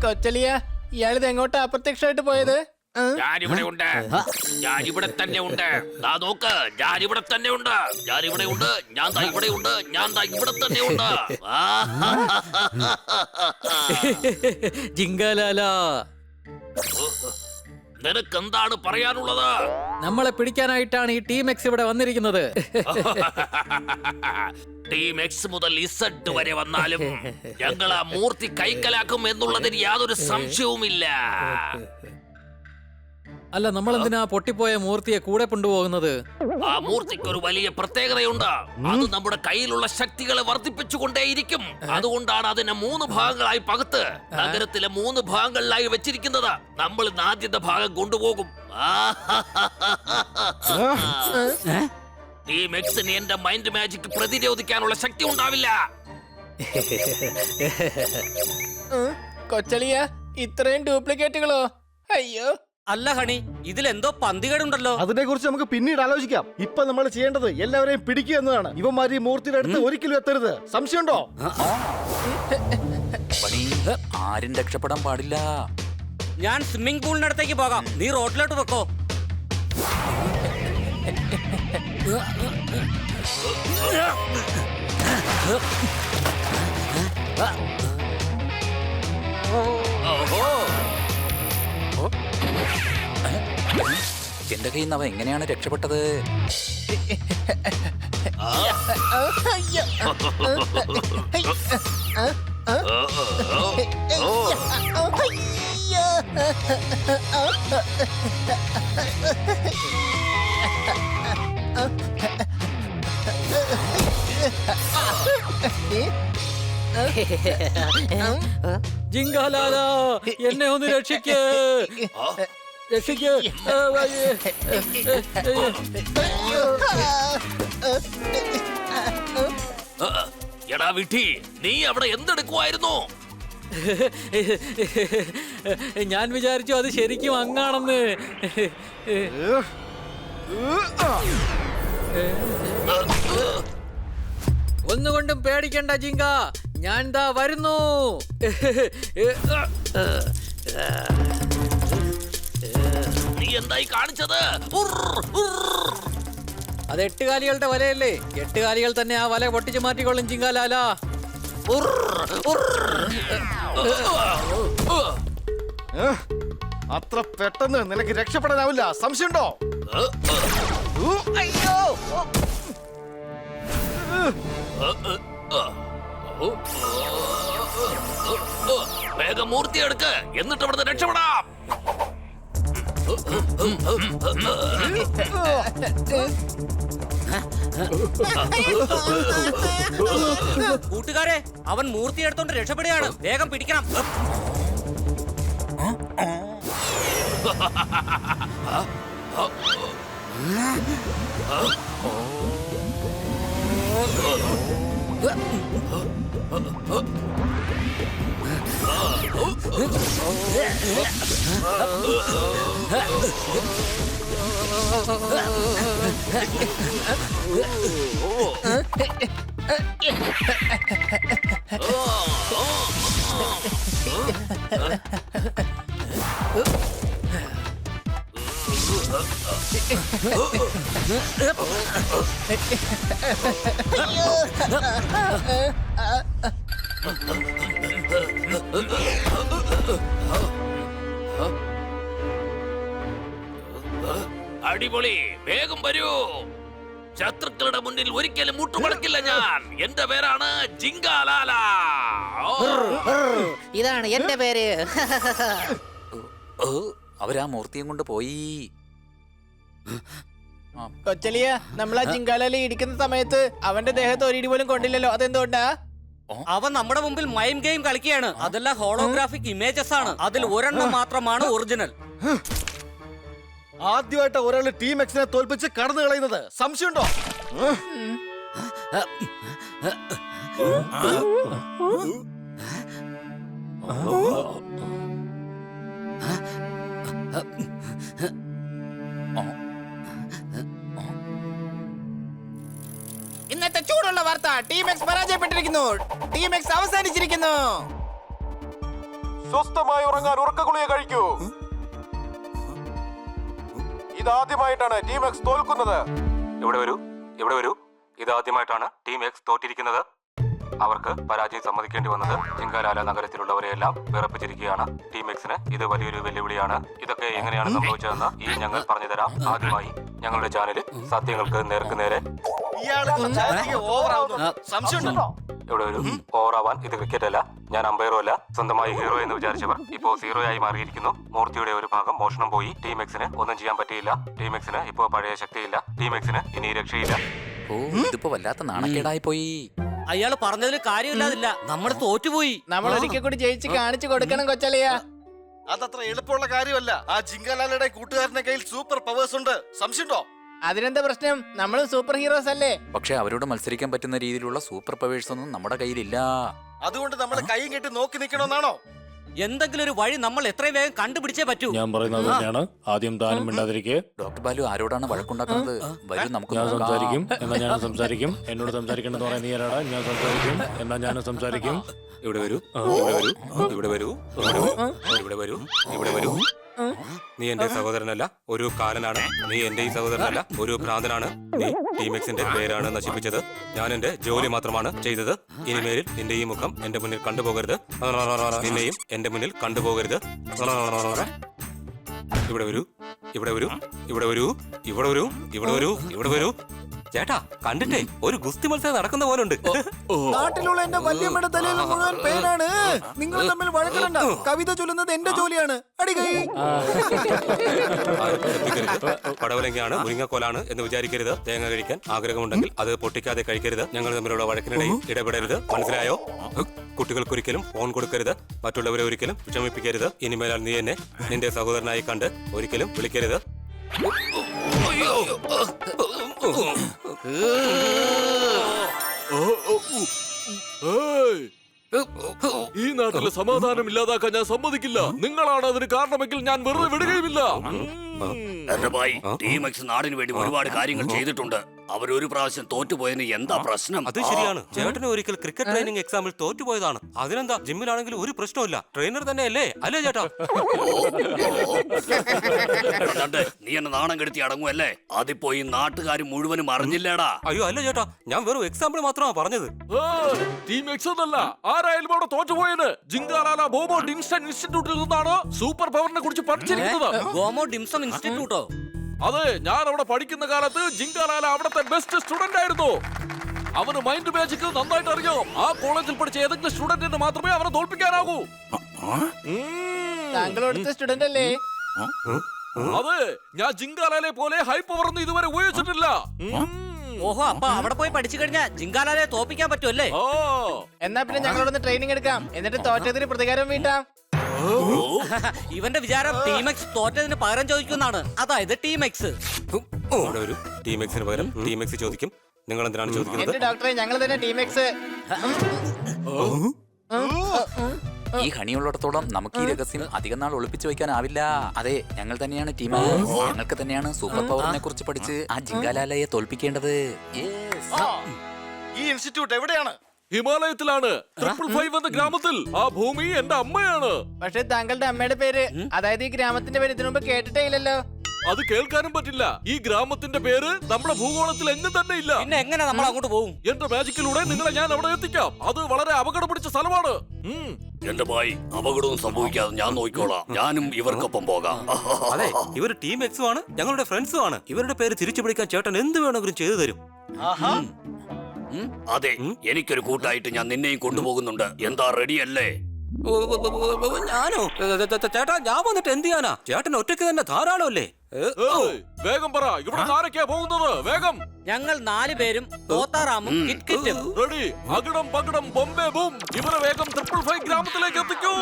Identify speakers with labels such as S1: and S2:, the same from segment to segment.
S1: കൊച്ചലിയ, ഇയാളിത് എങ്ങോട്ടാ അപ്രത്യക്ഷമായിട്ട് പോയത്?
S2: ഞാനിവിടെ ഉണ്ട്, ഞാനിവിടെ തന്നെ ഉണ്ട്. ദാ നോക്ക്, ഞാനിവിടെ തന്നെ ഉണ്ട്, ഞാനിവിടെ ഉണ്ട്, ഞാൻ ദാ ഇവിടെ ഉണ്ട്, ഞാൻ ദാ ഇവിടെ തന്നെ ഉണ്ട്.
S3: ജിങ്കാലാല,
S2: നിനക്ക് എന്താണ് പറയാനുള്ളത്?
S3: നമ്മളെ പിടിക്കാനായിട്ടാണ് ഈ ടീം എക്സ് ഇവിടെ വന്നിരിക്കുന്നത്.
S2: ടീം എക്സ് മുതൽ ഇസഡ് വരെ വന്നാലും ഞങ്ങൾ ആ മൂർത്തി കൈക്കലാക്കും എന്നുള്ളതിന് യാതൊരു സംശയവുമില്ല.
S3: അല്ല, നമ്മൾ എന്തിനാ പൊട്ടിപ്പോയ മൂർത്തിയെ കൂടെ കൊണ്ടുപോകുന്നത്?
S2: ആ മൂർത്തിക്ക് ഒരു വലിയ പ്രത്യേകതയുണ്ട്. അത് നമ്മുടെ കയ്യിലുള്ള ശക്തികളെ വർദ്ധിപ്പിച്ചുകൊണ്ടേയിരിക്കും. അതുകൊണ്ടാണ് അതിനെ 3 ഭാഗങ്ങളായി പകുത്ത് നഗരത്തിലെ 3 ഭാഗങ്ങളിലായി വെച്ചിരിക്കുന്നത്. നമ്മൾ ഇന്ന് ആദ്യത്തെ ഭാഗം കൊണ്ടുപോകും. ടീം എക്സിന് എന്റെ മൈൻഡ് മാജിക് പ്രതിരോധിക്കാനുള്ള ശക്തി ഉണ്ടാവില്ല.
S1: കൊച്ചലിയ, ഇത്രയും ഡ്യൂപ്ലിക്കേറ്റുകളോ? അയ്യോ.
S4: അല്ല ഹണി, ഇതിലെന്തോ പന്തികേടുണ്ടല്ലോ.
S5: അതിനെ കുറിച്ച് നമുക്ക് പിന്നീട് ആലോചിക്കാം. ഇപ്പൊ നമ്മൾ ചെയ്യേണ്ടത് എല്ലാവരെയും പിടിക്കുക എന്നതാണ്. ഇവന്മാര് ഈ മൂർത്തിയുടെ അടുത്ത് ഒരിക്കലും എത്തരുത്. സംശയമുണ്ടോ?
S6: ആരും രക്ഷപ്പെടാൻ പാടില്ല.
S4: ഞാൻ സ്വിമ്മിംഗ് പൂളിനടുത്തേക്ക് പോകാം, നീ റോഡിലോട്ട് വെക്കോ.
S6: എന്റെ കയ്യിൽ നിന്ന് അവ എങ്ങനെയാണ് രക്ഷപ്പെട്ടത്?
S3: ജിങ്കാലാല, എന്നെ ഒന്ന് രക്ഷിക്ക്, രക്ഷിക്ക്.
S2: എടാ വിട്ടി, നീ അവിടെ എന്തെടുക്കുവായിരുന്നു?
S3: ഞാൻ വിചാരിച്ചു അത് ശരിക്കും അങ്ങാണെന്ന്. ഒന്നുകൊണ്ടും പേടിക്കണ്ട ജിങ്ക, ഞാൻ ദാ വരുന്നു.
S2: നീ എന്തായി കാണിച്ചത്?
S3: അത് 8 കാലികളുടെ വലയല്ലേ? 8 കാലികൾ തന്നെ ആ വല പൊട്ടിച്ചു മാറ്റിക്കൊള്ളും ജിങ്കാലാല.
S5: അത്ര പെട്ടെന്ന് നിനക്ക് രക്ഷപ്പെടാനാവില്ല. സംശയമുണ്ടോ?
S1: അയ്യോ.
S2: വേഗം മൂർത്തി എടുക്ക്, എന്നിട്ട് അവിടുന്ന് രക്ഷപ്പെടാം.
S4: കൂട്ടുകാരെ, അവൻ മൂർത്തി എടുത്തോണ്ട് രക്ഷപ്പെടുകയാണ്, വേഗം പിടിക്കണം.
S2: അടിപൊളി, വേഗം വരൂ. ശത്രുക്കളുടെ മുന്നിൽ ഒരിക്കലും മുട്ടുമടക്കില്ല ഞാൻ. എന്റെ പേരാണ് ജിങ്കാലാല.
S7: ഇതാണ് എന്റെ പേര്.
S6: ഓ, അവരാ മൂർത്തിയും കൊണ്ട് പോയി.
S1: കൊച്ചലിയ നമ്മൾ ആ ജിങ്കാലയിൽ ഇടിക്കുന്ന സമയത്ത് അവന്റെ ദേഹത്ത് ഒരിടി പോലും കൊണ്ടില്ലല്ലോ, അതെന്തുകൊണ്ടാ?
S4: അവൻ നമ്മുടെ മുമ്പിൽ മൈം ഗെയിം കളിക്കുകയാണ്. അതെല്ലാം ഹോളോഗ്രാഫിക് ഇമേജസ് ആണ്. അതിൽ ഒരെണ്ണം മാത്രമാണ് ഒറിജിനൽ.
S5: ആദ്യമായിട്ട് ഒരാള് ടീം എക്സിനെ തോൽപ്പിച്ച് കടന്നു കളയുന്നത് സംശയമുണ്ടോ?
S1: ഇന്നത്തെ ചൂടുള്ള വാർത്ത, ടീം എക്സ് പരാജയപ്പെട്ടിരിക്കുന്നു. ടീം എക്സ് അവസാനിച്ചിരിക്കുന്നു.
S8: സ്വസ്ഥമായി ഉറങ്ങാൻ ഉറക്കഗുളിക കഴിക്കൂ. ഇതാദ്യമായിട്ടാണ് ടീം എക്സ് തോൽക്കുന്നത്.
S9: ഇവിടെ വരൂ. ഇതാദ്യമായിട്ടാണ് ടീം എക്സ് തോറ്റിരിക്കുന്നത്. അവർക്ക് പരാജയം സമ്മതിക്കേണ്ടി വന്നത് ജിങ്കാലാല നഗരത്തിലുള്ളവരെയെല്ലാം വിറപ്പിച്ചിരിക്കുകയാണ്. ടീം എക്സിന് ഇത് വലിയൊരു വെല്ലുവിളിയാണ്. ഇതൊക്കെ എങ്ങനെയാണ് സംഭവിച്ചതെന്ന് ഞങ്ങൾ പറഞ്ഞുതരാം. ആദ്യമായി ഞങ്ങളുടെ ചാനലിൽ സത്യങ്ങൾക്ക് നേർക്കുനേരെ.
S5: സംശയമുണ്ടോ?
S9: ഇവിടെ ഒരു ഓവറാവാൻ ഇത് ക്രിക്കറ്റ് അല്ല. ഞാൻ അമ്പയറോ അല്ല. സ്വന്തമായി ഹീറോ എന്ന് വിചാരിച്ചവർ ഇപ്പോ സീറോ ആയി മാറിയിരിക്കുന്നു. മൂർത്തിയുടെ ഒരു ഭാഗം മോഷണം പോയി. ടീം എക്സിന് ഒന്നും ചെയ്യാൻ പറ്റിയില്ല. ടീം എക്സിന് ഇപ്പോ പഴയ ശക്തിയില്ല. ടീം എക്സിന് ഇനി രക്ഷയില്ല.
S6: ഓ, ഇതിപ്പോ വല്ലാത്ത നാണക്കേടായി പോയി.
S4: അയാൾ പറഞ്ഞതിൽ കാര്യമില്ലാതില്ല. നമ്മൾ തോറ്റുപോയി.
S1: നമ്മൾ ഒരിക്കൽ കൂടി ജയിച്ച് കാണിച്ചു കൊടുക്കണം കൊച്ചലിയ.
S5: അതത്ര എളുപ്പമുള്ള കാര്യമല്ല. ആ ജിങ്കാലാലയുടെ കൂട്ടുകാരന്റെ കയ്യിൽ സൂപ്പർ പവേഴ്സ് ഉണ്ട്. സംശയമുണ്ടോ?
S1: അതിനെന്താ പ്രശ്നം? നമ്മൾ സൂപ്പർ ഹീറോസ് അല്ലേ?
S6: പക്ഷെ അവരോട് മത്സരിക്കാൻ പറ്റുന്ന രീതിയിലുള്ള സൂപ്പർ പവേഴ്സ് ഒന്നും നമ്മുടെ കയ്യിലില്ല.
S5: അതുകൊണ്ട് നമ്മൾ കൈയും കെട്ടി നോക്കി നിൽക്കണമെന്നാണോ?
S4: എന്തെങ്കിലും ഒരു വഴി നമ്മൾ എത്രയും വേഗം കണ്ടുപിടിച്ചേ പറ്റൂ.
S10: ഞാൻ പറയുന്നത് തന്നെയാണ്. ആദ്യം താനും മിണ്ടാതിരിക്കെ.
S6: ഡോക്ടർ ബാലു ആരോടാണ് വഴക്കുണ്ടാക്കുന്നത്? വരും, നമുക്ക്
S10: ഞാൻ
S6: നോക്കാം.
S10: സംസാരിക്കും. എന്നാ ഞാനും സംസാരിക്കും. എന്നോട് സംസാരിക്കണമെന്ന് പറയാൻ നീ ആരാടാ? ഞാൻ സംസാരിക്കും. എന്നാ ഞാനും സംസാരിക്കും.
S9: ഇവിടെ വരൂ. നീ എന്റെ സഹോദരനല്ല, ഒരു കാലനാണ്. നീ എന്റെ ഈ സഹോദരനല്ല, ഒരു ഭ്രാന്തനാണ്. നീ ടീം എക്സിന്റെ പേരാണ് നശിപ്പിച്ചത്. ഞാൻ എന്റെ ജോലി മാത്രമാണ് ചെയ്തത്. ഇനിമേലിൽ നിന്റെ ഈ മുഖം എന്റെ മുന്നിൽ കണ്ടുപോകരുത്. നിന്നെയും എന്റെ മുന്നിൽ കണ്ടുപോകരുത്. ഇവിടെ വരൂ. ചേട്ടാ, കണ്ടിട്ടേ ഒരു ഗുസ്തി മത്സരം നടക്കുന്ന പോലെ ഉണ്ട്.
S1: നാട്ടിലുള്ള എന്റെ വല്യമ്മയുടെ തലയിൽ മുഴുവൻ പേനാണ്. നിങ്ങൾ തമ്മിൽ വഴക്കിടണ്ട. കവിത ചൊല്ലുന്നത് എന്റെ ജോലിയാണ്. അടികൈ.
S9: പടവലങ്ങയാണ്, മുരിങ്ങക്കോലാണ് എന്ന് വിചാരിക്കരുത്. തേങ്ങ കഴിക്കാൻ ആഗ്രഹമുണ്ടെങ്കിൽ അത് പൊട്ടിക്കാതെ കഴിക്കരുത്. ഞങ്ങൾ തമ്മിലുള്ള വഴക്കിനിടയിൽ ഇടപെടരുത്. മനസ്സിലായോ? കുട്ടികൾക്കൊരിക്കലും ഫോൺ കൊടുക്കരുത്. മറ്റുള്ളവരെ ഒരിക്കലും വിഷമിപ്പിക്കരുത്. ഇനിമേലാൽ നീ എന്നെ നിന്റെ സഹോദരനായി കണ്ട് ഒരിക്കലും വിളിക്കരുത്.
S10: ഈ നാട്ടിലെ സമാധാനം ഇല്ലാതാക്കാൻ ഞാൻ സമ്മതിക്കില്ല. നിങ്ങളാണ് അതിന് കാരണമെങ്കിൽ ഞാൻ വെറുതെ വിടുകയുമില്ല.
S2: എന്റെ ഭായി, ടീം എക്സ് നാടിന് വേണ്ടി ഒരുപാട് കാര്യങ്ങൾ ചെയ്തിട്ടുണ്ട്. അവരൊരു പ്രാവശ്യം തോറ്റുപോയതിന് എന്താ പ്രശ്നം?
S9: അത് ശരിയാണ്. ചേട്ടന് ഒരിക്കൽ ക്രിക്കറ്റ് ട്രെയിനിങ് എക്സാമിൽ തോറ്റുപോയതാണ്. അതിനെന്താ? ജിമ്മിലാണെങ്കിൽ ഒരു പ്രശ്നമില്ല. ട്രെയിനർ തന്നെ അല്ലേ ചേട്ടാ?
S2: നീ എന്നെ നാണം കെടുത്തി അടങ്ങുമല്ലേ? അതിപ്പോ ഈ നാട്ടുകാർ മുഴുവനും അറിഞ്ഞില്ലേടാ.
S9: അയ്യോ അല്ല ചേട്ടാ, ഞാൻ വെറും എക്സാമ്പിൾ മാത്രമാണ് പറഞ്ഞത്.
S10: ടീം എക്സ് എന്നല്ല, ആരായാലും അവിടെ തോറ്റുപോയത്. ജിങ്കാലാല ബോബോ ഡിംസൺ ഇൻസ്റ്റിറ്റ്യൂട്ടിൽ നിന്നാണ് സൂപ്പർ പവറിനെ കുറിച്ച് പഠിച്ചിരിക്കുന്നത്.
S4: ഗോമോ ഡിംസം ഇൻസ്റ്റിറ്റ്യൂട്ടോ?
S10: അതെ, ഞാൻ അവിടെ പഠിക്കുന്ന കാലത്ത് ജിങ്കാലാല അവിടുത്തെ ബെസ്റ്റ് സ്റ്റുഡന്റ് ആയിരുന്നു. അവന് മൈൻഡ് മാജിക് നന്നായിട്ട് അറിയാം. ആ കോളേജിൽ പഠിച്ച ഏതെങ്കിലും സ്റ്റുഡന്റിന് മാത്രമേ അവനെ തോൽപ്പിക്കാനാകൂ.
S1: താങ്കളോടുത്ത സ്റ്റുഡന്റ് അല്ലേ?
S10: അതെ, ഞാൻ ജിങ്കാലാലെ പോലെ ഹൈ പവർ ഒന്നും ഇതുവരെ ഉപയോഗിച്ചിട്ടില്ല.
S4: ഓഹോ, അപ്പൊ അവിടെ പോയി പഠിച്ചു കഴിഞ്ഞാൽ ജിങ്കാലാലെ തോപ്പിക്കാൻ പറ്റുമല്ലേ?
S1: എന്നാ പിന്നെ ഞങ്ങളോടൊന്ന് ട്രെയിനിങ് എടുക്കാം. എന്നിട്ട് തോറ്റതിന് പ്രതികാരം വീട്ടാം.
S4: ഇവന്റെ വിചാരം ടീം എക്സ് തോറ്റതിന് പകരം ചോദിക്കുന്നാണ്. അതായത് ടീം എക്സ്.
S9: ഇവിടെ ഒരു ടീം എക്സിന് പകരം ടീം എക്സ് ചോദിക്കും. നിങ്ങൾ എന്തിനാണ് ചോദിക്കുന്നത്?
S1: എന്റെ ഡോക്ടറെ, ഞങ്ങൾ തന്നെ ടീം എക്സ്.
S6: ഈ ഹണിയുള്ളിടത്തോളം നമുക്ക് ഈ രഹസ്യം അധികം നാൾ ഒളിപ്പിച്ചു വയ്ക്കാനാവില്ല. അതെ, ഞങ്ങൾ തന്നെയാണ് ടീം. ഞങ്ങൾക്ക് തന്നെയാണ് സൂപ്പർ പവറിനെ കുറിച്ച് പഠിച്ച് ആ ജിങ്കാലാലയെ തോൽപ്പിക്കേണ്ടത്.
S5: ഈ ഇൻസ്റ്റിറ്റ്യൂട്ട് എവിടെയാണ്?
S10: ഹിമാലയത്തിലാണ് 555 എന്ന ഗ്രാമത്തിൽ. ആ ഭൂമി എന്റെ അമ്മയാണ്.
S1: പക്ഷെ താങ്കളുടെ അമ്മയുടെ പേര്, അതായത് ഈ ഗ്രാമത്തിന്റെ പേര് ഇതിനു മുമ്പ് കേട്ടിട്ടേ ഇല്ലല്ലോ.
S10: അത് കേൾക്കാനും പറ്റില്ല. ഈ ഗ്രാമത്തിന്റെ പേര് നമ്മുടെ ഭൂഗോളത്തിൽ എങ്ങും തന്നെ ഇല്ല.
S4: പിന്നെ എങ്ങനെ നമ്മൾ അങ്ങോട്ട് പോകും?
S10: എന്റെ മാജിക്കിലൂടെ നിങ്ങളെ ഞാൻ അവിടെ എത്തിക്കാം. അത് വളരെ അപകടം പിടിച്ച സ്ഥലമാണ്.
S2: എന്റെ ഭായി, അപകടവും സംഭവിക്കാതെ ഞാൻ നോക്കിക്കോളാം. ഞാനും ഇവർക്കൊപ്പം പോകാം.
S7: അതെ, ഇവർ ടീം എക്സും ആണ്, ഞങ്ങളുടെ ഫ്രണ്ട്സും ആണ്. ഇവരുടെ പേര് തിരിച്ചു പിടിക്കാൻ ചേട്ടൻ എന്ത് വേണമെങ്കിലും ചെയ്തു തരും.
S2: അതെ, എനിക്കൊരു കൂട്ടായിട്ട് ഞാൻ നിന്നെയും കൊണ്ടുപോകുന്നുണ്ട്. എന്താ, റെഡിയല്ലേ?
S7: ഞാനോ? ചേട്ടാ, ഞാൻ വന്നിട്ട് എന്ത് ചെയ്യാനാ? ചേട്ടൻ ഒറ്റയ്ക്ക് തന്നെ ധാരാളമല്ലേ?
S10: വേഗം പറ, ഇവിടെ ആരൊക്കെയാ പോകുന്നത്? വേഗം.
S4: ഞങ്ങൾ 4 പേരും തോത്താറാമും കിറ്റ്കിറ്റും.
S10: റെഡി. അകിടം പകിടം ബോംബെ ബൂം. ഇവരെ വേഗം 555 ഗ്രാമത്തിലേക്ക് എത്തിക്കൂ.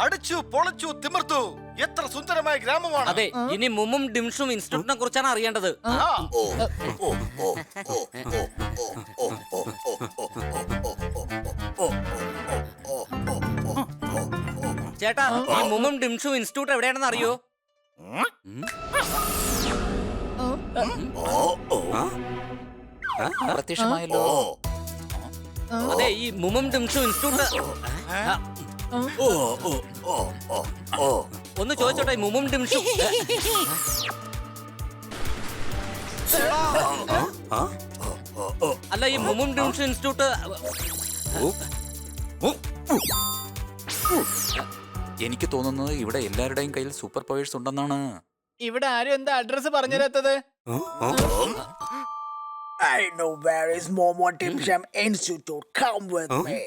S5: അടിച്ചു പൊളച്ചു തിമിർത്തു. എത്ര സുന്ദരമായ ഗ്രാമമാണ്.
S4: അതെ, ഇനി മുമ്മും ഡിംഷും ഇൻസ്റ്റിറ്റ്യൂട്ടിനെ കുറിച്ചാണ് അറിയേണ്ടത്. ചേട്ടാ, ഈ മുമ്മും ഡിംഷും ഇൻസ്റ്റിറ്റ്യൂട്ട് എവിടെയാണെന്ന് അറിയോ?
S6: പ്രത്യക്ഷമായല്ലോ.
S4: അതെ, ഈ മുമ്മും ഡിംഷും ഇൻസ്റ്റിറ്റ്യൂട്ട്. ഒന്ന് ചോദിച്ചോട്ടെ, ഈ മുമ്മും ഡിംഷും അല്ല, ഈ മുമ്മും ഡിംഷും ഇൻസ്റ്റിറ്റ്യൂട്ട്
S6: എനിക്ക് തോന്നുന്നത് ഇവിടെ എല്ലാവരുടെയും കയ്യിൽ സൂപ്പർ പവേഴ്സ് ഉണ്ടെന്നാണ്.
S1: ഇവിടെ ആരും എന്താ അഡ്രസ് പറഞ്ഞു തരാത്തത്?
S11: I know where is Momo Dimsum Institute. Come with me.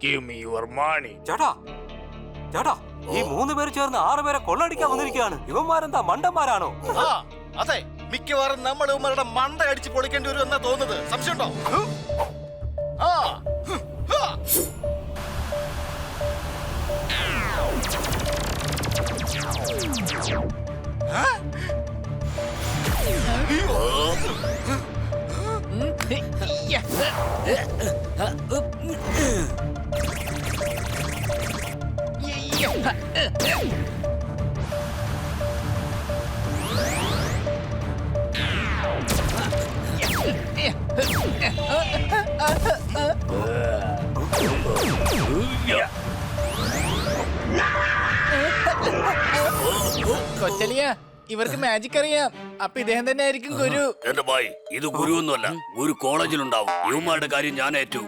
S2: Give me your money.
S7: ചേട്ടാ, ചേട്ടാ, ഈ 3 പേര് ചേർന്ന് 6 പേരെ കൊള്ളടിക്കാൻ വന്നിരിക്കുകയാണ്. ഇവന്മാരെന്താ മണ്ടന്മാരാണോ?
S5: അതെ, മിക്കവാറും നമ്മൾ ഇവന്മാരുടെ മണ്ട അടിച്ച് പൊളിക്കേണ്ടി വരും എന്നാ തോന്നുന്നത്. സംശയമുണ്ടോ?
S1: കൊച്ചലിയ, ഇവർക്ക് മാജിക് അറിയാം. അപ്പൊ ഇദ്ദേഹം തന്നെ ആയിരിക്കും ഗുരു.
S2: എന്റെ ഭായി, ഇത് ഗുരു ഒന്നുമല്ല, ഗുരു കോളേജിലുണ്ടാവും. യുവമാരുടെ കാര്യം ഞാൻ ഏറ്റു.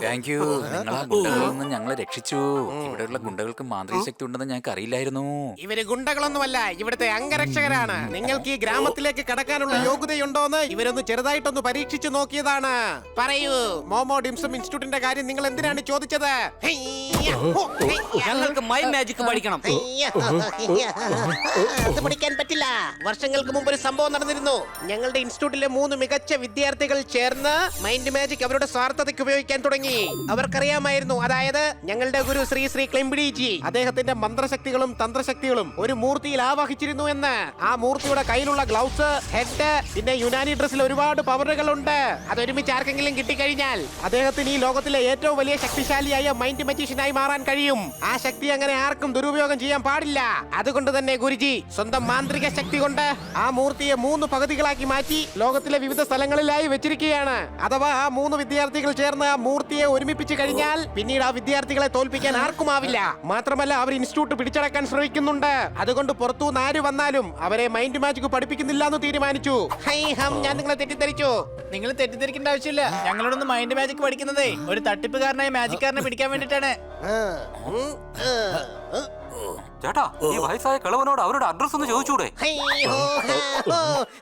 S6: Thank you. നിങ്ങൾ ആ ഗുണ്ടകളിൽ നിന്ന് ഞങ്ങളെ രക്ഷിച്ചു. ഇവിടെയുള്ള ഗുണ്ടകൾക്ക് മാന്ത്രിക ശക്തി ഉണ്ടെന്ന് ഞങ്ങൾക്ക് അറിയില്ലായിരുന്നു.
S8: ഇവര് ഗുണ്ടകളൊന്നുമല്ല, ഇവിടുത്തെ അംഗരക്ഷകരാണ്. നിങ്ങൾക്ക് ഈ ഗ്രാമത്തിലേക്ക് കടക്കാനുള്ള യോഗ്യതയുണ്ടോന്ന് ഇവരൊന്ന് ചെറുതായിട്ടൊന്ന് പരീക്ഷിച്ചു നോക്കിയതാണ്. പറയൂ, മോമോ ഡിംസം ഇൻസ്റ്റിറ്റ്യൂട്ടിന്റെ കാര്യം നിങ്ങൾ എന്തിനാണ് ചോദിച്ചത്?
S4: ഞങ്ങൾക്ക് മൈ മാജിക് പഠിക്കണം.
S8: അത് പഠിക്കാൻ പറ്റില്ല. വർഷങ്ങൾക്ക് മുമ്പ് ഒരു സംഭവം നടന്നിരുന്നു. ഞങ്ങളുടെ ഇൻസ്റ്റിറ്റ്യൂട്ടിലെ 3 മികച്ച വിദ്യാർത്ഥികൾ ചേർന്ന് മൈൻഡ് മാജിക് അവരുടെ സ്വാർത്ഥതയ്ക്ക് ഉപയോഗിക്കാൻ തുടങ്ങി. അവർക്കറിയാമായിരുന്നു, അതായത് ഞങ്ങളുടെ ഗുരു ശ്രീ ശ്രീ ക്ലിംബിഡിജി അദ്ദേഹത്തിന്റെ മന്ത്രശക്തികളും തന്ത്രശക്തികളും ഒരു മൂർത്തിയിൽ ആവാഹിച്ചിരുന്നു എന്ന്. ആ മൂർത്തിയുടെ കയ്യിലുള്ള ഗ്ലൗസ്, ഹെഡ്, പിന്നെ യുനാനി ഡ്രസ്സിൽ ഒരുപാട് പവറുകളുണ്ട്. അതൊരുമിച്ച് ആർക്കെങ്കിലും കിട്ടിക്കഴിഞ്ഞാൽ അദ്ദേഹത്തിന് ഈ ലോകത്തിലെ ഏറ്റവും വലിയ ശക്തിശാലിയായ മൈൻഡ് മജീഷ്യനായി മാറാൻ കഴിയും. ആ ശക്തി അങ്ങനെ ആർക്കും ദുരുപയോഗം ചെയ്യാൻ പാടില്ല. അതുകൊണ്ട് തന്നെ ഗുരുജി സ്വന്തം മാന്ത്രിക ശക്തി കൊണ്ട് ആ മൂർത്തിയെ 3 പകുതികളാക്കി മാറ്റി ലോകത്തിലെ വിവിധ സ്ഥലങ്ങളിലായി വെച്ചിരിക്കുകയാണ്. അഥവാ ആ 3 വിദ്യാർത്ഥികൾ ചേർന്ന് ആ മൂർത്തിയെ ഒരുമിപ്പിച്ചു കഴിഞ്ഞാൽ പിന്നീട് ആ വിദ്യാർത്ഥികളെ തോൽപ്പിക്കാൻ ആർക്കുമാവില്ല. മാത്രമല്ല അവർ ഇൻസ്റ്റിറ്റ്യൂട്ട് പിടിച്ചടക്കാൻ ശ്രമിക്കുന്നുണ്ട്. അതുകൊണ്ട് പുറത്തുനിന്ന് ആര് വന്നാലും അവരെ മൈൻഡ് മാജിക് പഠിപ്പിക്കുന്നില്ല എന്ന് തീരുമാനിച്ചു. ഞാൻ നിങ്ങളെ തെറ്റിദ്ധരിച്ചു.
S1: നിങ്ങൾ തെറ്റിദ്ധരിക്കേണ്ട ആവശ്യമില്ല. ഞങ്ങളോടൊന്ന് മൈൻഡ് മാജിക് പഠിക്കുന്നതേ ഒരു തട്ടിപ്പുകാരനായ മാജിക്കാരനെ പിടിക്കാൻ വേണ്ടിട്ടാണ്.
S7: ചേട്ടാ, ഈ വയസ്സായ കിളവനോട് അവരുടെ അഡ്രസ് ഒന്ന് ചോദിച്ചൂടെ?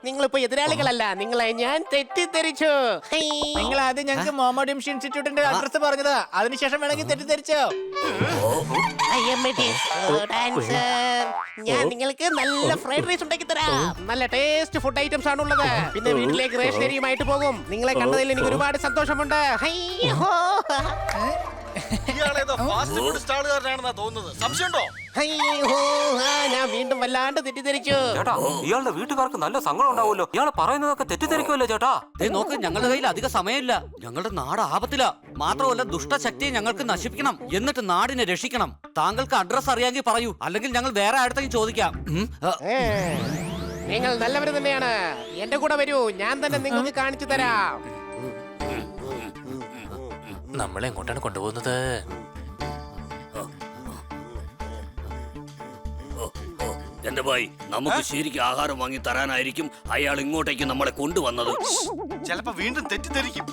S8: നിങ്ങളിപ്പോ എതിരാളികളല്ല, നിങ്ങളെ ഞാൻ തെറ്റിദ്ധരിച്ചു.
S1: നിങ്ങൾ ആദ്യം ഞങ്ങൾക്ക് മോമോഡ് ഇംഷി ഇൻസ്റ്റിറ്റ്യൂട്ടിന്റെ അഡ്രസ് പറഞ്ഞതാ, അതിനുശേഷം വേണമെങ്കിൽ തെറ്റിദ്ധരിച്ചോ.
S8: ഞാൻ നിങ്ങൾക്ക് നല്ല ഫ്രൈഡ് റൈസ് ഉണ്ടാക്കി തരാം. നല്ല ടേസ്റ്റ് ഫുഡ് ഐറ്റംസ് ആണുള്ളത്. പിന്നെ വീട്ടിലേക്ക് റേഷനറിയുമായിട്ട് പോകും. നിങ്ങളെ കണ്ടതിൽ എനിക്ക് ഒരുപാട് സന്തോഷമുണ്ട്. ഞാൻ വീണ്ടും വല്ലാണ്ട് തെറ്റിദ്ധരിച്ചു.
S7: ചേട്ടാ, ഇയാളുടെ വീട്ടുകാർക്ക് നല്ല സങ്കടം ഉണ്ടാവുമല്ലോ. ഇയാൾ പറയുന്നതൊക്കെ തെറ്റിദ്ധരിക്കുമല്ലോ ചേട്ടാ.
S4: നോക്ക്, ഞങ്ങളുടെ കയ്യിൽ അധിക സമയമില്ല. ഞങ്ങളുടെ നാട് ആപത്തില. മാത്രമല്ല ദുഷ്ടശക്തിയെ ഞങ്ങൾക്ക് നശിപ്പിക്കണം, എന്നിട്ട് നാടിനെ രക്ഷിക്കണം. താങ്കൾക്ക് അഡ്രസ് അറിയാമെങ്കിൽ പറയൂ, അല്ലെങ്കിൽ ഞങ്ങൾ വേറെ ആയിടത്തേക്ക് ചോദിക്കാം.
S8: നിങ്ങൾ നല്ലവര് തന്നെയാണ്. എന്റെ കൂടെ വരൂ, ഞാൻ തന്നെ നിങ്ങൾക്ക് കാണിച്ചു തരാം.
S2: നമ്മളെ എങ്ങോട്ടാണ് കൊണ്ടുപോകുന്നത്? എന്റെ ഭായി, നമുക്ക് ശരിക്കും ആഹാരം വാങ്ങി തരാനായിരിക്കും അയാൾ ഇങ്ങോട്ടേക്ക് നമ്മളെ കൊണ്ടുവന്നത്.
S5: ചിലപ്പോ വീണ്ടും തെറ്റിദ്ധരിക്കും.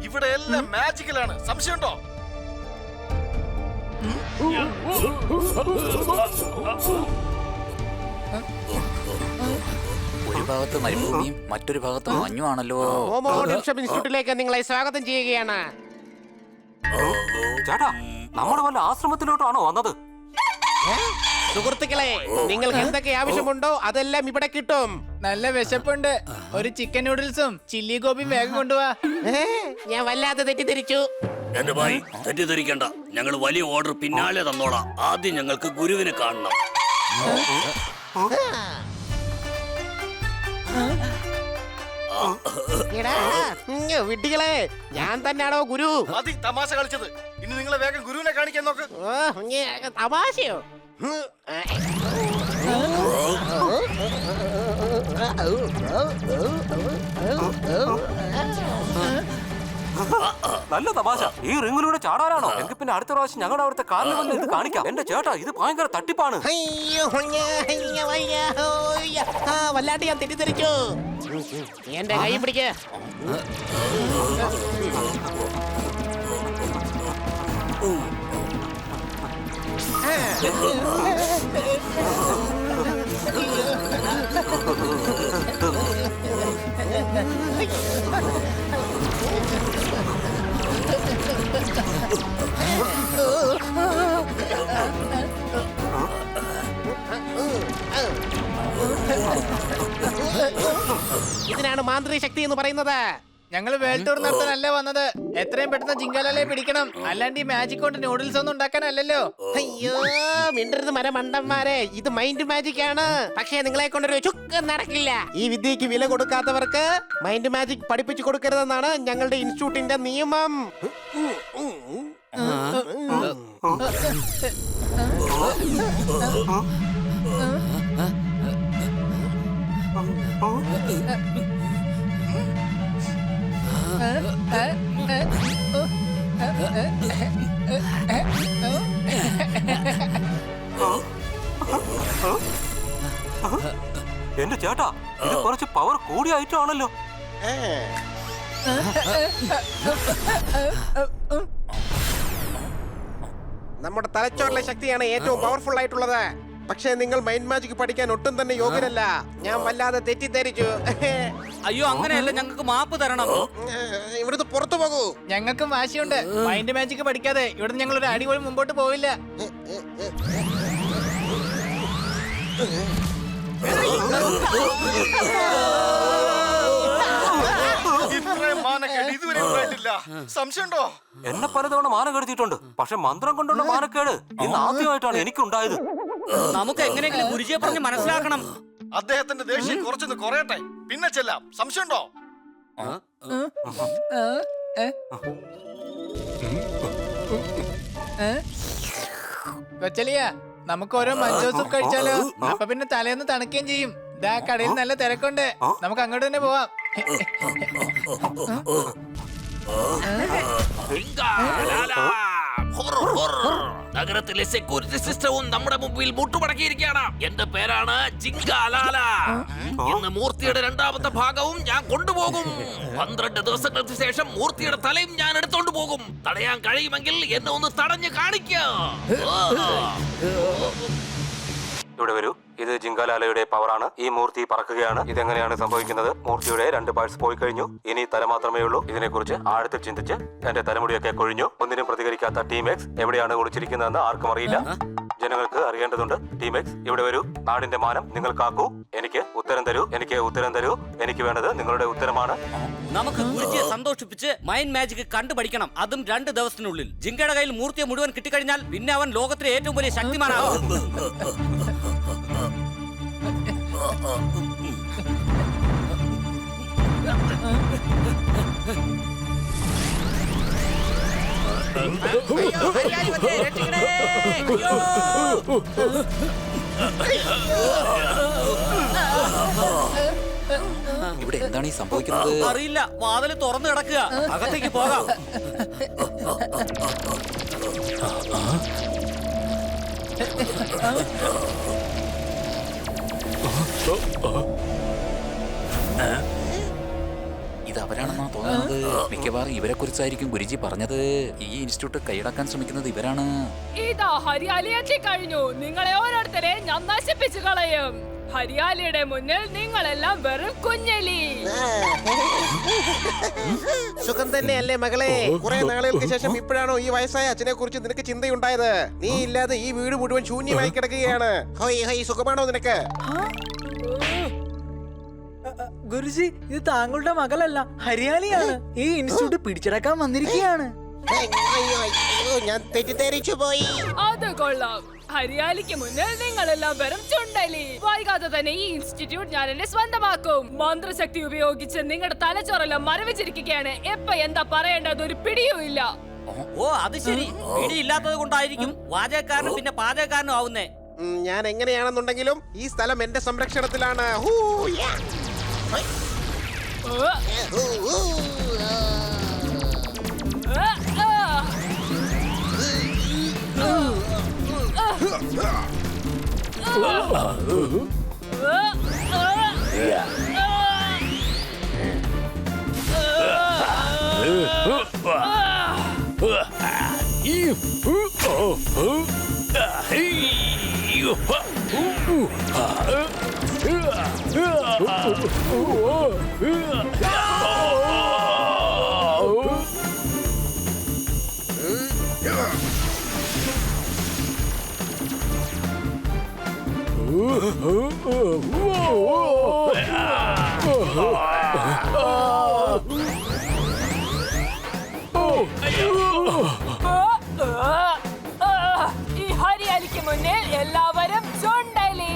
S5: ഇവിടെ എല്ലാം മാജിക്കലാണ്. സംശയമുണ്ടോ?
S6: ഒരു ഭാഗത്ത് മരുഭൂമിയും മറ്റൊരു ഭാഗത്ത് മഞ്ഞുമാണല്ലോ.
S8: ഇൻസ്റ്റിറ്റ്യൂട്ടിലേക്ക് നിങ്ങളെ സ്വാഗതം ചെയ്യുകയാണ്.
S7: ചേട്ടാ, നമ്മുടെ വല്ല ആശ്രമത്തിലോട്ടാണോ വന്നത്?
S8: സുഹൃത്തുക്കളെ, നിങ്ങൾക്ക് എന്തൊക്കെ ആവശ്യമുണ്ടോ അതെല്ലാം ഇവിടെ കിട്ടും.
S1: നല്ല വിശപ്പുണ്ട്. ഒരു ചിക്കൻ നൂഡിൽസും ചില്ലി ഗോപിയും വേഗം കൊണ്ടുപോവാ.
S8: ഞാൻ വല്ലാതെ തെറ്റിദ്ധരിച്ചു.
S2: എന്റെ ഭായി, തെറ്റിദ്ധരിക്കണ്ട. ഞങ്ങൾ വലിയ ഓർഡർ പിന്നാലെ തന്നോളാം. ആദ്യം ഞങ്ങൾക്ക് ഗുരുവിനെ കാണണം.
S8: വിഡ്ഢികളെ, ഞാൻ തന്നെയാണോ ഗുരു?
S5: മതി തമാശ കളിച്ചത്. ഇനി നിങ്ങളെ വേഗം ഗുരുവിനെ കാണിക്കാൻ നോക്ക്.
S8: തമാശയോ?
S7: നല്ല തമാശ. ഈ റിങ്ങിലൂടെ ചാടാനാണോ? എങ്കിൽ പിന്നെ അടുത്ത പ്രാവശ്യം ഞങ്ങളുടെ അവിടുത്തെ കാലിൽ വന്ന് ഇത് കാണിക്കാം. എന്റെ ചേട്ടാ, ഇത് ഭയങ്കര തട്ടിപ്പാണ്.
S8: വല്ലാണ്ട് ഞാൻ തെറ്റിദ്ധരിച്ചു. എന്റെ കൈ പിടിക്ക. ഇതിനാണ് മാന്ത്രിക ശക്തി എന്ന് പറയുന്നത്.
S1: ഞങ്ങൾ വേൾഡ് ടൂർ നടത്താനല്ല വന്നത്. എത്രയും പെട്ടെന്ന് ജിങ്കാലയെ പിടിക്കണം. അല്ലാണ്ട് ഈ മാജിക് കൊണ്ട് നൂഡിൽസ് ഒന്നും ഉണ്ടാക്കാനല്ലല്ലോ.
S8: അയ്യോ, മിണ്ടരുത് മരമണ്ടന്മാരെ. ഇത് മൈൻഡ് മാജിക് ആണ്. പക്ഷേ നിങ്ങളെ കൊണ്ടൊരു ചുക്ക് നടക്കില്ല. ഈ വിദ്യക്ക് വില കൊടുക്കാത്തവർക്ക് മൈൻഡ് മാജിക് പഠിപ്പിച്ചു കൊടുക്കരുതെന്നാണ് ഞങ്ങളുടെ ഇൻസ്റ്റിറ്റ്യൂട്ടിന്റെ നിയമം.
S7: എന്റെ ചേട്ടാ, ഇത് കുറച്ച് പവർ കൂടിയ ഐറ്റം ആണല്ലോ.
S8: നമ്മുടെ തലച്ചോറിലെ ശക്തിയാണ് ഏറ്റവും പവർഫുൾ ആയിട്ടുള്ളത്. പക്ഷേ നിങ്ങൾ മൈൻഡ് മാജിക് പഠിക്കാൻ ഒട്ടും തന്നെ യോഗ്യരല്ല. ഞാൻ വല്ലാതെ തെറ്റിദ്ധരിച്ചു.
S4: അയ്യോ അങ്ങനെയല്ല, ഞങ്ങൾക്ക് മാപ്പ് തരണം.
S8: ഇവിടുന്ന് പുറത്തു പോകൂ.
S1: ഞങ്ങൾക്കും വാശിയുണ്ട്. മൈൻഡ് മാജിക് പഠിക്കാതെ ഇവിടുന്ന് ഞങ്ങൾ ഒരു അടി പോലും മുമ്പോട്ട് പോവില്ല.
S5: സംശയമുണ്ടോ?
S7: എന്നെ പലതവണ മാനം കെടുത്തിയിട്ടുണ്ട്, പക്ഷെ മന്ത്രം കൊണ്ടുള്ള മാനക്കേട് ഇന്ന് ആദ്യമായിട്ടാണ് എനിക്കുണ്ടായത്.
S4: നമുക്ക് എങ്ങനെയെങ്കിലും ഗുരുജിയെ പറഞ്ഞ് മനസ്സിലാക്കണം.
S5: അദ്ദേഹത്തിന്റെ ദേഷ്യം കുറച്ചൊന്ന് കുറയട്ടെ, പിന്നെ ചെല്ലാം. സംശയമുണ്ടോ?
S1: കൊച്ചലിയ, നമുക്ക് ഓരോ മഞ്ചോസും കഴിച്ചാലോ? അപ്പൊ പിന്നെ തലേന്ന് തണുക്കുകയും ചെയ്യും. ഇതാ കടയിൽ നല്ല തിരക്കുണ്ട്, നമുക്ക് അങ്ങോട്ട് തന്നെ പോവാം.
S2: നഗരത്തിലെ സെക്യൂരിറ്റി സിസ്റ്റവും നമ്മുടെ മുമ്പിൽ മുട്ടുമടക്കിയിരിക്കുകയാണ്. എന്റെ പേരാണ് ജിങ്കാലാല. ഇന്ന് മൂർത്തിയുടെ രണ്ടാമത്തെ ഭാഗവും ഞാൻ കൊണ്ടുപോകും. 12 ദിവസങ്ങൾക്ക് ശേഷം മൂർത്തിയുടെ തലയും ഞാൻ എടുത്തോണ്ട് പോകും. തടയാൻ കഴിയുമെങ്കിൽ എന്നെ ഒന്ന് തടഞ്ഞു കാണിക്കോ.
S9: ഇവിടെ വരൂ. ഇത് ജിങ്കാലാലയുടെ പവറാണ്. ഈ മൂർത്തി പറക്കുകയാണ്. ഇതെങ്ങനെയാണ് സംഭവിക്കുന്നത്? മൂർത്തിയുടെ 2 പാർട്സ് പോയി കഴിഞ്ഞു. ഇനി തല മാത്രമേ ഉള്ളൂ. ഇതിനെക്കുറിച്ച് ആഴത്തിൽ ചിന്തിച്ച് എന്റെ തലമുടിയൊക്കെ കൊഴിഞ്ഞു. ഒന്നിനും പ്രതികരിക്കാത്ത ടീം എക്സ് എവിടെയാണ് ഒളിച്ചിരിക്കുന്നതെന്ന് ആർക്കും അറിയില്ല. ജനങ്ങൾക്ക് അറിയേണ്ടതുണ്ട്. ടീം എക്സ് ഇവിടെ വരൂ. നാടിന്റെ മാനം നിങ്ങൾ കാക്കൂ. എനിക്ക് ഉത്തരം തരൂ. എനിക്ക് വേണ്ടത് നിങ്ങളുടെ ഉത്തരമാണ്.
S4: നമുക്ക് ഗുരുജിയെ സന്തോഷിപ്പിച്ച് മൈൻഡ് മാജിക് കണ്ടുപഠിക്കണം. അതും 2 ദിവസത്തിനുള്ളിൽ. ജിങ്കയുടെ കയ്യിൽ മൂർത്തിയെ മുഴുവൻ കിട്ടിക്കഴിഞ്ഞാൽ പിന്നെ അവൻ ലോകത്തിലെ ഏറ്റവും വലിയ ശക്തിമാനാകും.
S6: ഇവിടെ എന്താണ് ഈ സംഭവിക്കുന്നത്?
S4: അറിയില്ല. വാതില് തുറന്നു കിടക്കുക. അകത്തേക്ക് പോകാം.
S6: ഇത് അവരാണെന്നാ തോന്നുന്നത്. മിക്കവാറും ഇവരെ കുറിച്ചായിരിക്കും ഗുരുജി പറഞ്ഞത്. ഈ ഇൻസ്റ്റിറ്റ്യൂട്ട് കൈയടക്കാൻ ശ്രമിക്കുന്നത് ഇവരാണ്.
S12: ഇതാ ഹരിയാലി എത്തിക്കഴിഞ്ഞു. നിങ്ങളെ ഓരോരുത്തരെ ഞാൻ നശിപ്പിച്ചു കളയും. ഹരിയാലിയുടെ മുന്നിൽ നിങ്ങളെല്ലാം വെറും കുഞ്ഞലി.
S8: സുഖം തന്നെയല്ലേ മകളെ? കുറെ നാളുകൾക്ക് ശേഷം ഇപ്പോഴാണോ ഈ വയസ്സായ അച്ഛനെ കുറിച്ച് നിനക്ക് ചിന്തയുണ്ടായത്? നീ ഇല്ലാതെ ഈ വീട് മുഴുവൻ ശൂന്യമായി കിടക്കുകയാണ്. ഹോയ് ഹോയ്, സുഖമാണോ നിനക്ക്?
S11: ഗുരുജി, ഇത് താങ്കളുടെ മകളല്ല, ഹരിയാലിയാണ്. ഈ ഇൻസ്റ്റിറ്റ്യൂട്ട് പിടിച്ചടക്കാൻ വന്നിരിക്കുകയാണ്.
S8: ഞാൻ തെറ്റിദ്ധരിച്ചു പോയി.
S12: അത് കൊള്ളാം. ഹരിയാലിക്ക് മുന്നിൽ നിങ്ങളെല്ലാം വെറും ചുണ്ടലി. വൈകാതെ തന്നെ ഈ ഇൻസ്റ്റിറ്റ്യൂട്ട് ഞാൻ എന്നെ സ്വന്തമാക്കും. മന്ത്രശക്തി ഉപയോഗിച്ച് നിങ്ങളുടെ തലച്ചോറെല്ലാം മരവിച്ചിരിക്കുകയാണ്. എപ്പ എന്താ പറയേണ്ടത് ഒരു പിടിയും ഇല്ല.
S4: ഓ അത് ശരി. പിടിയില്ലാത്തത് കൊണ്ടായിരിക്കും വാചകക്കാരനും പിന്നെ പാചകക്കാരനും ആവുന്നേ.
S8: ഞാൻ എങ്ങനെയാണെന്നുണ്ടെങ്കിലും ഈ സ്ഥലം എന്റെ സംരക്ഷണത്തിലാണ്.
S12: ഈ ഹരിയാലിക്ക് മുന്നിൽ എല്ലാവരും ചുണ്ടലി.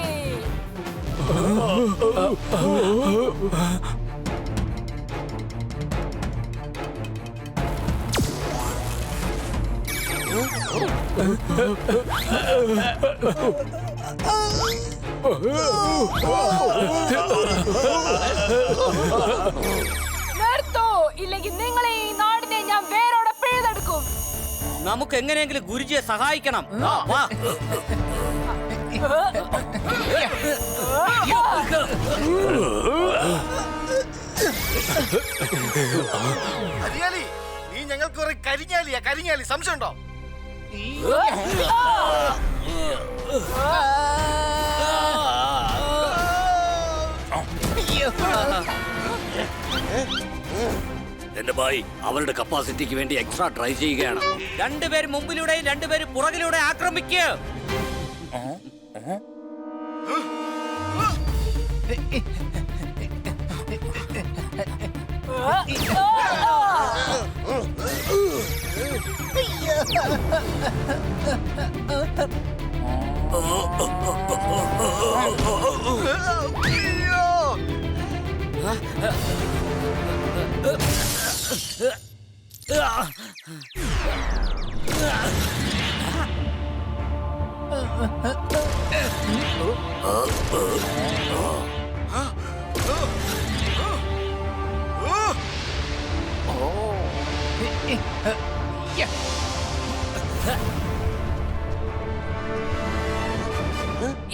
S12: നിർത്തോ, ഇല്ലെങ്കിൽ നിങ്ങളെ ഈ നാടിനെ ഞാൻ വേരോടെ പിഴുതെടുക്കും.
S4: നമുക്ക് എങ്ങനെയെങ്കിലും ഗുരുജിയെ സഹായിക്കണം. വാ.
S5: ഹരിയാലി, നീ ഞങ്ങൾക്ക് കുറെ കരിഞ്ഞാലി. സംശയമുണ്ടോ?
S3: എന്റെ ഭായി അവരുടെ കപ്പാസിറ്റിക്ക് വേണ്ടി എക്സ്ട്രാ ട്രൈ ചെയ്യുകയാണ്. രണ്ടുപേര് മുമ്പിലൂടെയും രണ്ടുപേര് പുറകിലൂടെ ആക്രമിക്കുക.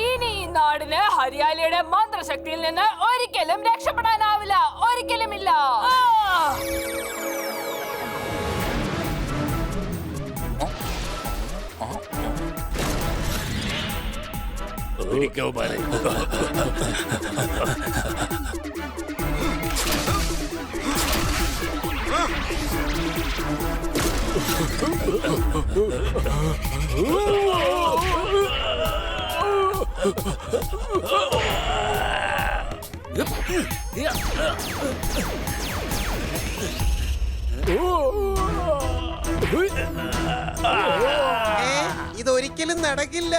S12: ഇനി ഈ നാടിന് ഹരിയാലിയുടെ മന്ത്രശക്തിയിൽ നിന്ന് ഒരിക്കലും രക്ഷപ്പെടാനാവില്ല. ഒരിക്കലുമില്ല.
S8: ഇതൊരിക്കലും നടക്കില്ല.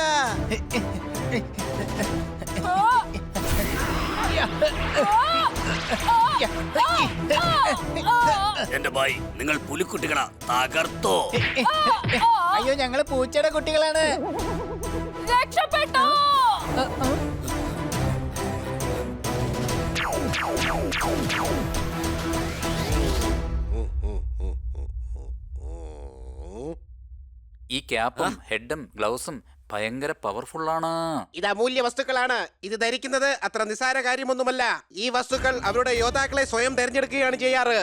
S3: എന്റെ ഭായി നിങ്ങൾ പുലിക്കുട്ടികളാ, തകർത്തോ.
S1: അയ്യോ ഞങ്ങള് പൂച്ചയുടെ കുട്ടികളാണ്.
S12: രക്ഷപ്പെട്ടോ.
S6: ഈ ക്യാപ്പും ഹെഡും ഗ്ലൗസും ഭയങ്കര പവർഫുൾ ആണ്.
S8: ഇത് അമൂല്യ വസ്തുക്കളാണ്. ഇത് ധരിക്കുന്നത് അത്ര നിസ്സാര കാര്യമൊന്നുമല്ല. ഈ വസ്തുക്കൾ അവരുടെ യോദ്ധാക്കളെ സ്വയം തെരഞ്ഞെടുക്കുകയാണ് ചെയ്യാറ്.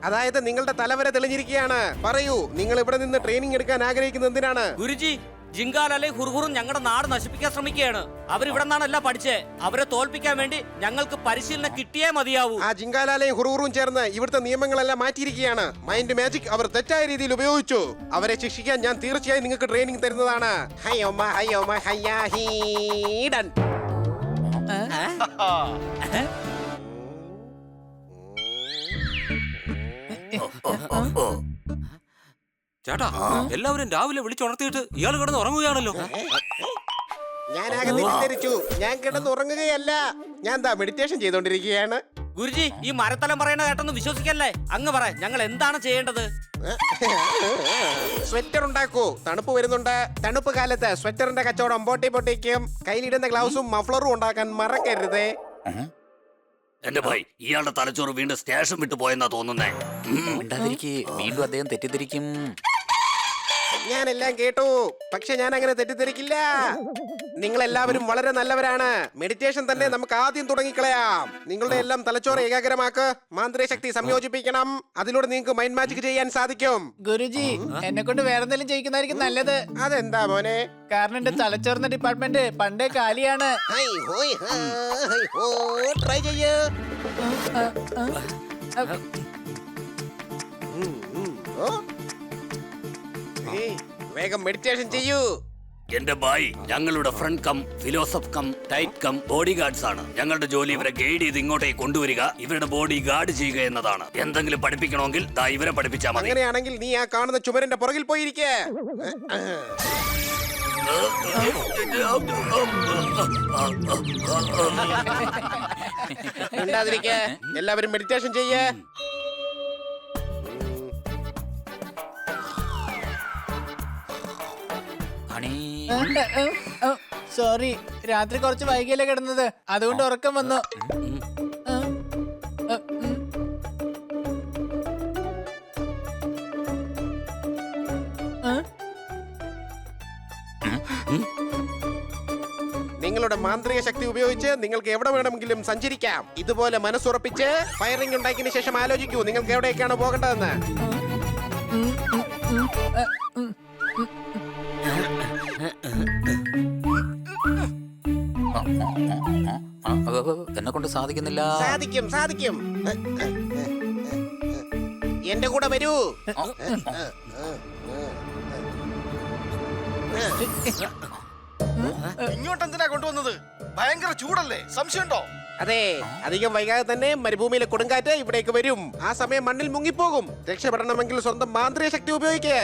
S8: അതായത് നിങ്ങളുടെ തലവരെ തെളിഞ്ഞിരിക്കുകയാണ്. പറയൂ, നിങ്ങൾ ഇവിടെ നിന്ന് ട്രെയിനിങ് എടുക്കാൻ ആഗ്രഹിക്കുന്നത് എന്തിനാണ്?
S4: ഗുരുജി, ജിങ്കാലാലെ ഹുർഹുറും ഞങ്ങളുടെ നാട് നശിപ്പിക്കാൻ ശ്രമിക്കുകയാണ്. അവരിവിടെ നിന്നാണല്ല പഠിച്ചേ. അവരെ തോൽപ്പിക്കാൻ വേണ്ടി ഞങ്ങൾക്ക് പരിശീലനം കിട്ടിയേ മതിയാവൂ.
S8: ആ ജിങ്കാലാലയും ഹുറൂറും ചേർന്ന് ഇവിടുത്തെ നിയമങ്ങളെല്ലാം മാറ്റിയിരിക്കുകയാണ്. മൈൻഡ് മാജിക് അവർ തെറ്റായ രീതിയിൽ ഉപയോഗിച്ചു. അവരെ ശിക്ഷിക്കാൻ ഞാൻ തീർച്ചയായും നിങ്ങൾക്ക് ട്രെയിനിങ് തരുന്നതാണ്.
S7: ചേട്ടാ, എല്ലാവരും രാവിലെ വിളിച്ചുണർത്തിയിട്ട് ഇയാൾ കിടന്ന് ഉറങ്ങുകയാണല്ലോ.
S8: ഞാനാകെ തെറ്റിദ്ധരിച്ചു. ഞാൻ കിടന്നുറങ്ങുകയല്ല, ഞാൻ എന്താ മെഡിറ്റേഷൻ ചെയ്തോണ്ടിരിക്കുകയാണ്.
S4: ഗുരുജി, ഈ മരത്തലം പറയുന്ന കേട്ടൊന്നും വിശ്വസിക്കല്ലേ. അങ്ങ് പറ, ഞങ്ങൾ എന്താണ് ചെയ്യേണ്ടത്?
S8: സ്വെറ്റർ ഉണ്ടാക്കൂ. തണുപ്പ് വരുന്നുണ്ട്. തണുപ്പ് കാലത്ത് സ്വെറ്ററിന്റെ കച്ചവടം പൊട്ടിക്കും. കയ്യിലിടുന്ന ഗ്ലൗസും മഫ്ലറും ഉണ്ടാക്കാൻ മറക്കരുതേ.
S3: എന്റെ ഭായി, ഇയാളുടെ തലച്ചോറ് വീണ്ടും സ്റ്റേഷൻ വിട്ടു പോയെന്നാ തോന്നുന്നേ.
S6: വീണ്ടും അദ്ദേഹം തെറ്റിദ്ധരിക്കും.
S8: ഞാനെല്ലാം കേട്ടു, പക്ഷെ ഞാൻ അങ്ങനെ തെറ്റിദ്ധരിക്കില്ല. നിങ്ങൾ എല്ലാവരും വളരെ നല്ലവരാണ്. മെഡിറ്റേഷൻ തന്നെ നമുക്ക് ആദ്യം തുടങ്ങിക്കളയാം. നിങ്ങളുടെ എല്ലാം തലച്ചോറ് ഏകാഗ്രമാക്ക്. മാന്ത്രിക ശക്തി സംയോജിപ്പിക്കണം. അതിലൂടെ നിങ്ങൾക്ക് മൈൻഡ് മാജിക് ചെയ്യാൻ സാധിക്കും.
S1: ഗുരുജി, എന്നെ കൊണ്ട് വേറെ എന്തെങ്കിലും ചെയ്യിക്കുന്നതായിരിക്കും നല്ലത്.
S8: അതെന്താ മോനെ?
S1: കാരണം എന്റെ തലച്ചോറിന്റെ ഡിപ്പാർട്ട്മെന്റ് പണ്ടേ കാലിയാണ്.
S8: ട്രൈ ചെയ്യ്. വേഗം മെഡിറ്റേഷൻ ചെയ്യൂ.
S3: എന്റെ ഭായി, ഞങ്ങളുടെ friend cum philosopher cum tight cum bodyguards ആണ്. ഞങ്ങളുടെ ജോലി ഇവരെ ഗൈഡ് ചെയ്ത് ഇങ്ങോട്ടേക്ക് കൊണ്ടുവരിക, ഇവരുടെ ബോഡി ഗാർഡ് ചെയ്യുക എന്നതാണ്. എന്തെങ്കിലും പഠിപ്പിക്കണമെങ്കിൽ ദാ ഇവരെ പഠിപ്പിച്ചാൽ മതി.
S8: അങ്ങനെയാണെങ്കിൽ നീ ആ കാണുന്ന ചുമരിന്റെ പുറകിൽ പോയിരിക്കേ. എല്ലാവരും മെഡിറ്റേഷൻ ചെയ്യേ.
S1: സോറി, രാത്രി കുറച്ച് വൈകിയല്ലേ കിടന്നത്, അതുകൊണ്ട് ഉറക്കം വന്നു.
S8: നിങ്ങളുടെ മാന്ത്രിക ശക്തി ഉപയോഗിച്ച് നിങ്ങൾക്ക് എവിടെ വേണമെങ്കിലും സഞ്ചരിക്കാം. ഇതുപോലെ മനസ്സുറപ്പിച്ച് ഫയറിംഗ് ഉണ്ടാക്കിയതിനു ശേഷം ആലോചിക്കൂ നിങ്ങൾക്ക് എവിടേക്കാണ് പോകേണ്ടതെന്ന്.
S6: എന്നെ കൊണ്ട് സാധിക്കുന്നില്ല.
S8: സാധിക്കും സാധിക്കും. എന്റെ കൂടെ വരൂ.
S5: ഇങ്ങോട്ട് എന്തിനാ കൊണ്ടുവന്നത്? ഭയങ്കര ചൂടല്ലേ? സംശയമുണ്ടോ?
S8: അതെ, അധികം വൈകാതെ തന്നെ മരുഭൂമിയിലെ കൊടുങ്കാറ്റ് ഇവിടേക്ക് വരും. ആ സമയം മണ്ണിൽ മുങ്ങിപ്പോകും. രക്ഷപ്പെടണമെങ്കിൽ സ്വന്തം മാന്ത്രിക ശക്തി ഉപയോഗിക്കുക.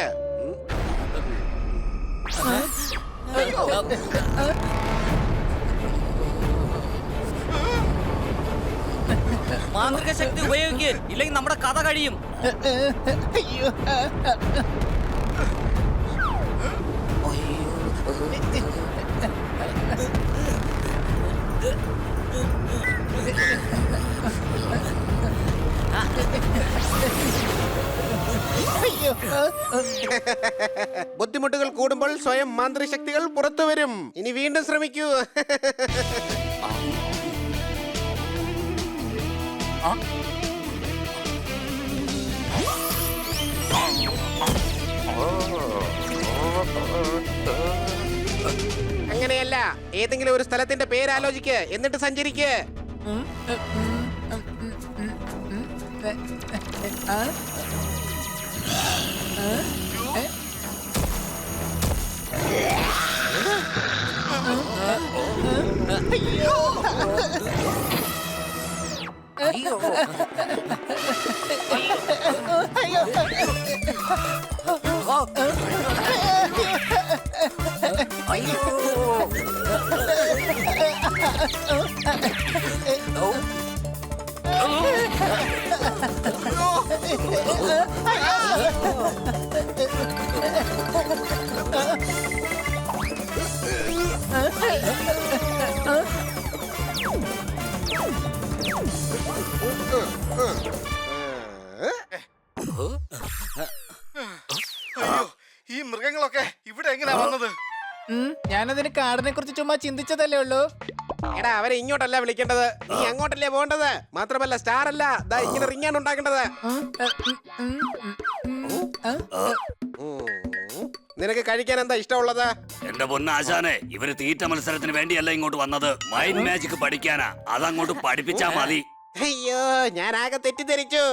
S4: മാന്ത്രിക ശക്തി ഉപയോഗിക്കുക, ഇല്ലെങ്കിൽ നമ്മുടെ കഥ കഴിയും.
S8: ബുദ്ധിമുട്ടുകൾ കൂടുമ്പോൾ സ്വയം മാന്ത്രിക ശക്തികൾ പുറത്തു വരും. ഇനി വീണ്ടും ശ്രമിക്കൂ. അങ്ങനെയല്ല, ഏതെങ്കിലും ഒരു സ്ഥലത്തിന്റെ പേര് ആലോചിക്ക്, എന്നിട്ട് സഞ്ചരിക്ക്.
S5: ഈ മൃഗങ്ങളൊക്കെ ഇവിടെ എങ്ങനെയാ വന്നത്?
S11: ഞാനതിന് കാടിനെ കുറിച്ച് ചുമ്മാ ചിന്തിച്ചതല്ലേ ഉള്ളൂ.
S8: എടാ, അവരെ ഇങ്ങോട്ടല്ല വിളിക്കേണ്ടത്, നീ അങ്ങോട്ടല്ലേ പോകേണ്ടത്. മാത്രമല്ല സ്റ്റാർ അല്ല, ദാ ഇങ്ങനെ റിങ്ങാണ് ഉണ്ടാക്കേണ്ടത്. നിനക്ക് കഴിക്കാൻ എന്താ ഇഷ്ടമുള്ളത്?
S3: എന്റെ പൊന്നാശാനെ, ഇവര് തീറ്റ മത്സരത്തിന് വേണ്ടിയല്ല ഇങ്ങോട്ട് വന്നത്, മൈൻഡ് മാജിക് പഠിക്കാനാ. അതങ്ങോട്ട് പഠിപ്പിച്ചാ മതി.
S8: അയ്യോ, ഞാൻ ആകെ തെറ്റിദ്ധരിച്ചു.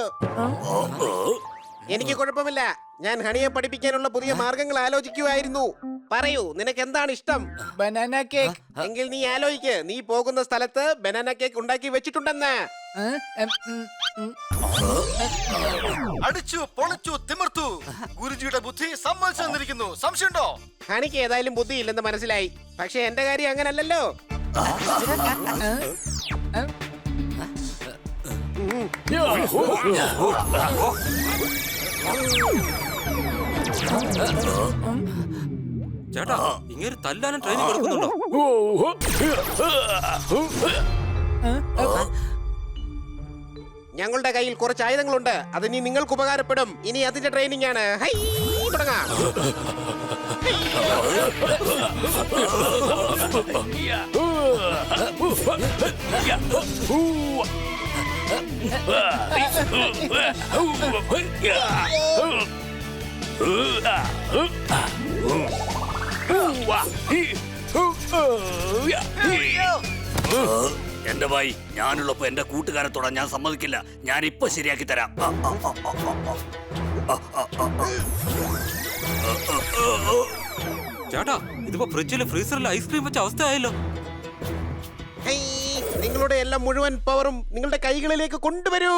S8: എനിക്ക് കുഴപ്പമില്ല, ഞാൻ ഹണിയെ പഠിപ്പിക്കാനുള്ള പുതിയ മാർഗങ്ങൾ ആലോചിക്കുമായിരുന്നു. പറയൂ, നിനക്ക് എന്താണ് ഇഷ്ടം?
S11: Banana cake.
S8: എങ്കിൽ നീ ആലോചിക്ക്, നീ പോകുന്ന സ്ഥലത്ത് ബനാന കേക്ക് ഉണ്ടാക്കി വെച്ചിട്ടുണ്ടെന്ന്.
S5: അടിച്ചു പൊളിച്ചു തിമിർത്തു. ഗുരുജിയുടെ ബുദ്ധി സമ്മതിച്ചു തന്നിരിക്കുന്നു. സംശയമുണ്ടോ?
S8: ഹണിക്ക് ഏതായാലും ബുദ്ധിയില്ലെന്ന് മനസ്സിലായി. പക്ഷെ എന്റെ കാര്യം അങ്ങനല്ലല്ലോ.
S7: ചേട്ടാ, ഇങ്ങനെ തല്ലാനും ട്രെയിനിങ് കൊടുക്കുന്നുണ്ടോ?
S8: ഞങ്ങളുടെ കയ്യിൽ കുറച്ച് ആയുധങ്ങളുണ്ട്, അത് ഇനി നിങ്ങൾക്ക് ഉപകാരപ്പെടും. ഇനി അതിന്റെ ട്രെയിനിങ് ആണ്. ഹൈ, തുടങ്ങാം.
S3: എന്റെ ഭായി, ഞാനുള്ളപ്പോ എന്റെ കൂട്ടുകാരെ തൊടാൻ ഞാൻ സമ്മതിക്കില്ല. ഞാൻ ഇപ്പൊ ശരിയാക്കി തരാം.
S7: ചേട്ടാ, ഇതിപ്പോ ഫ്രിഡ്ജില് ഫ്രീസറിൽ ഐസ്ക്രീം വെച്ച അവസ്ഥയായല്ലോ.
S8: ഹൈ, നിങ്ങളുടെ എല്ലാം മുഴുവൻ പവറും നിങ്ങളുടെ കൈകളിലേക്ക് കൊണ്ടുവരൂ.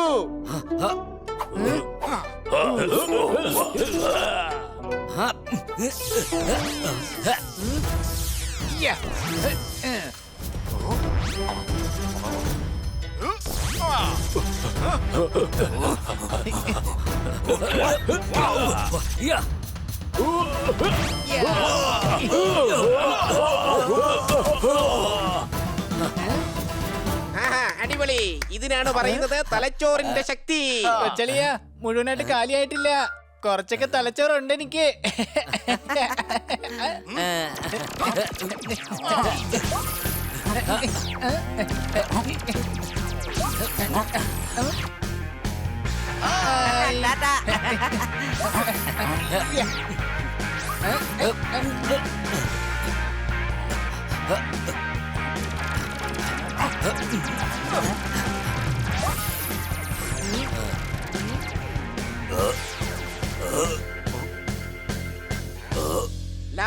S8: അടിപൊളി. ഇതിനാണ് പറയുന്നത് തലച്ചോറിന്റെ ശക്തി.
S11: കൊച്ചളിയ, മുഴുവനായിട്ട് കാലിയായിട്ടില്ല, കുറച്ചൊക്കെ തലച്ചോറുണ്ട് എനിക്ക്.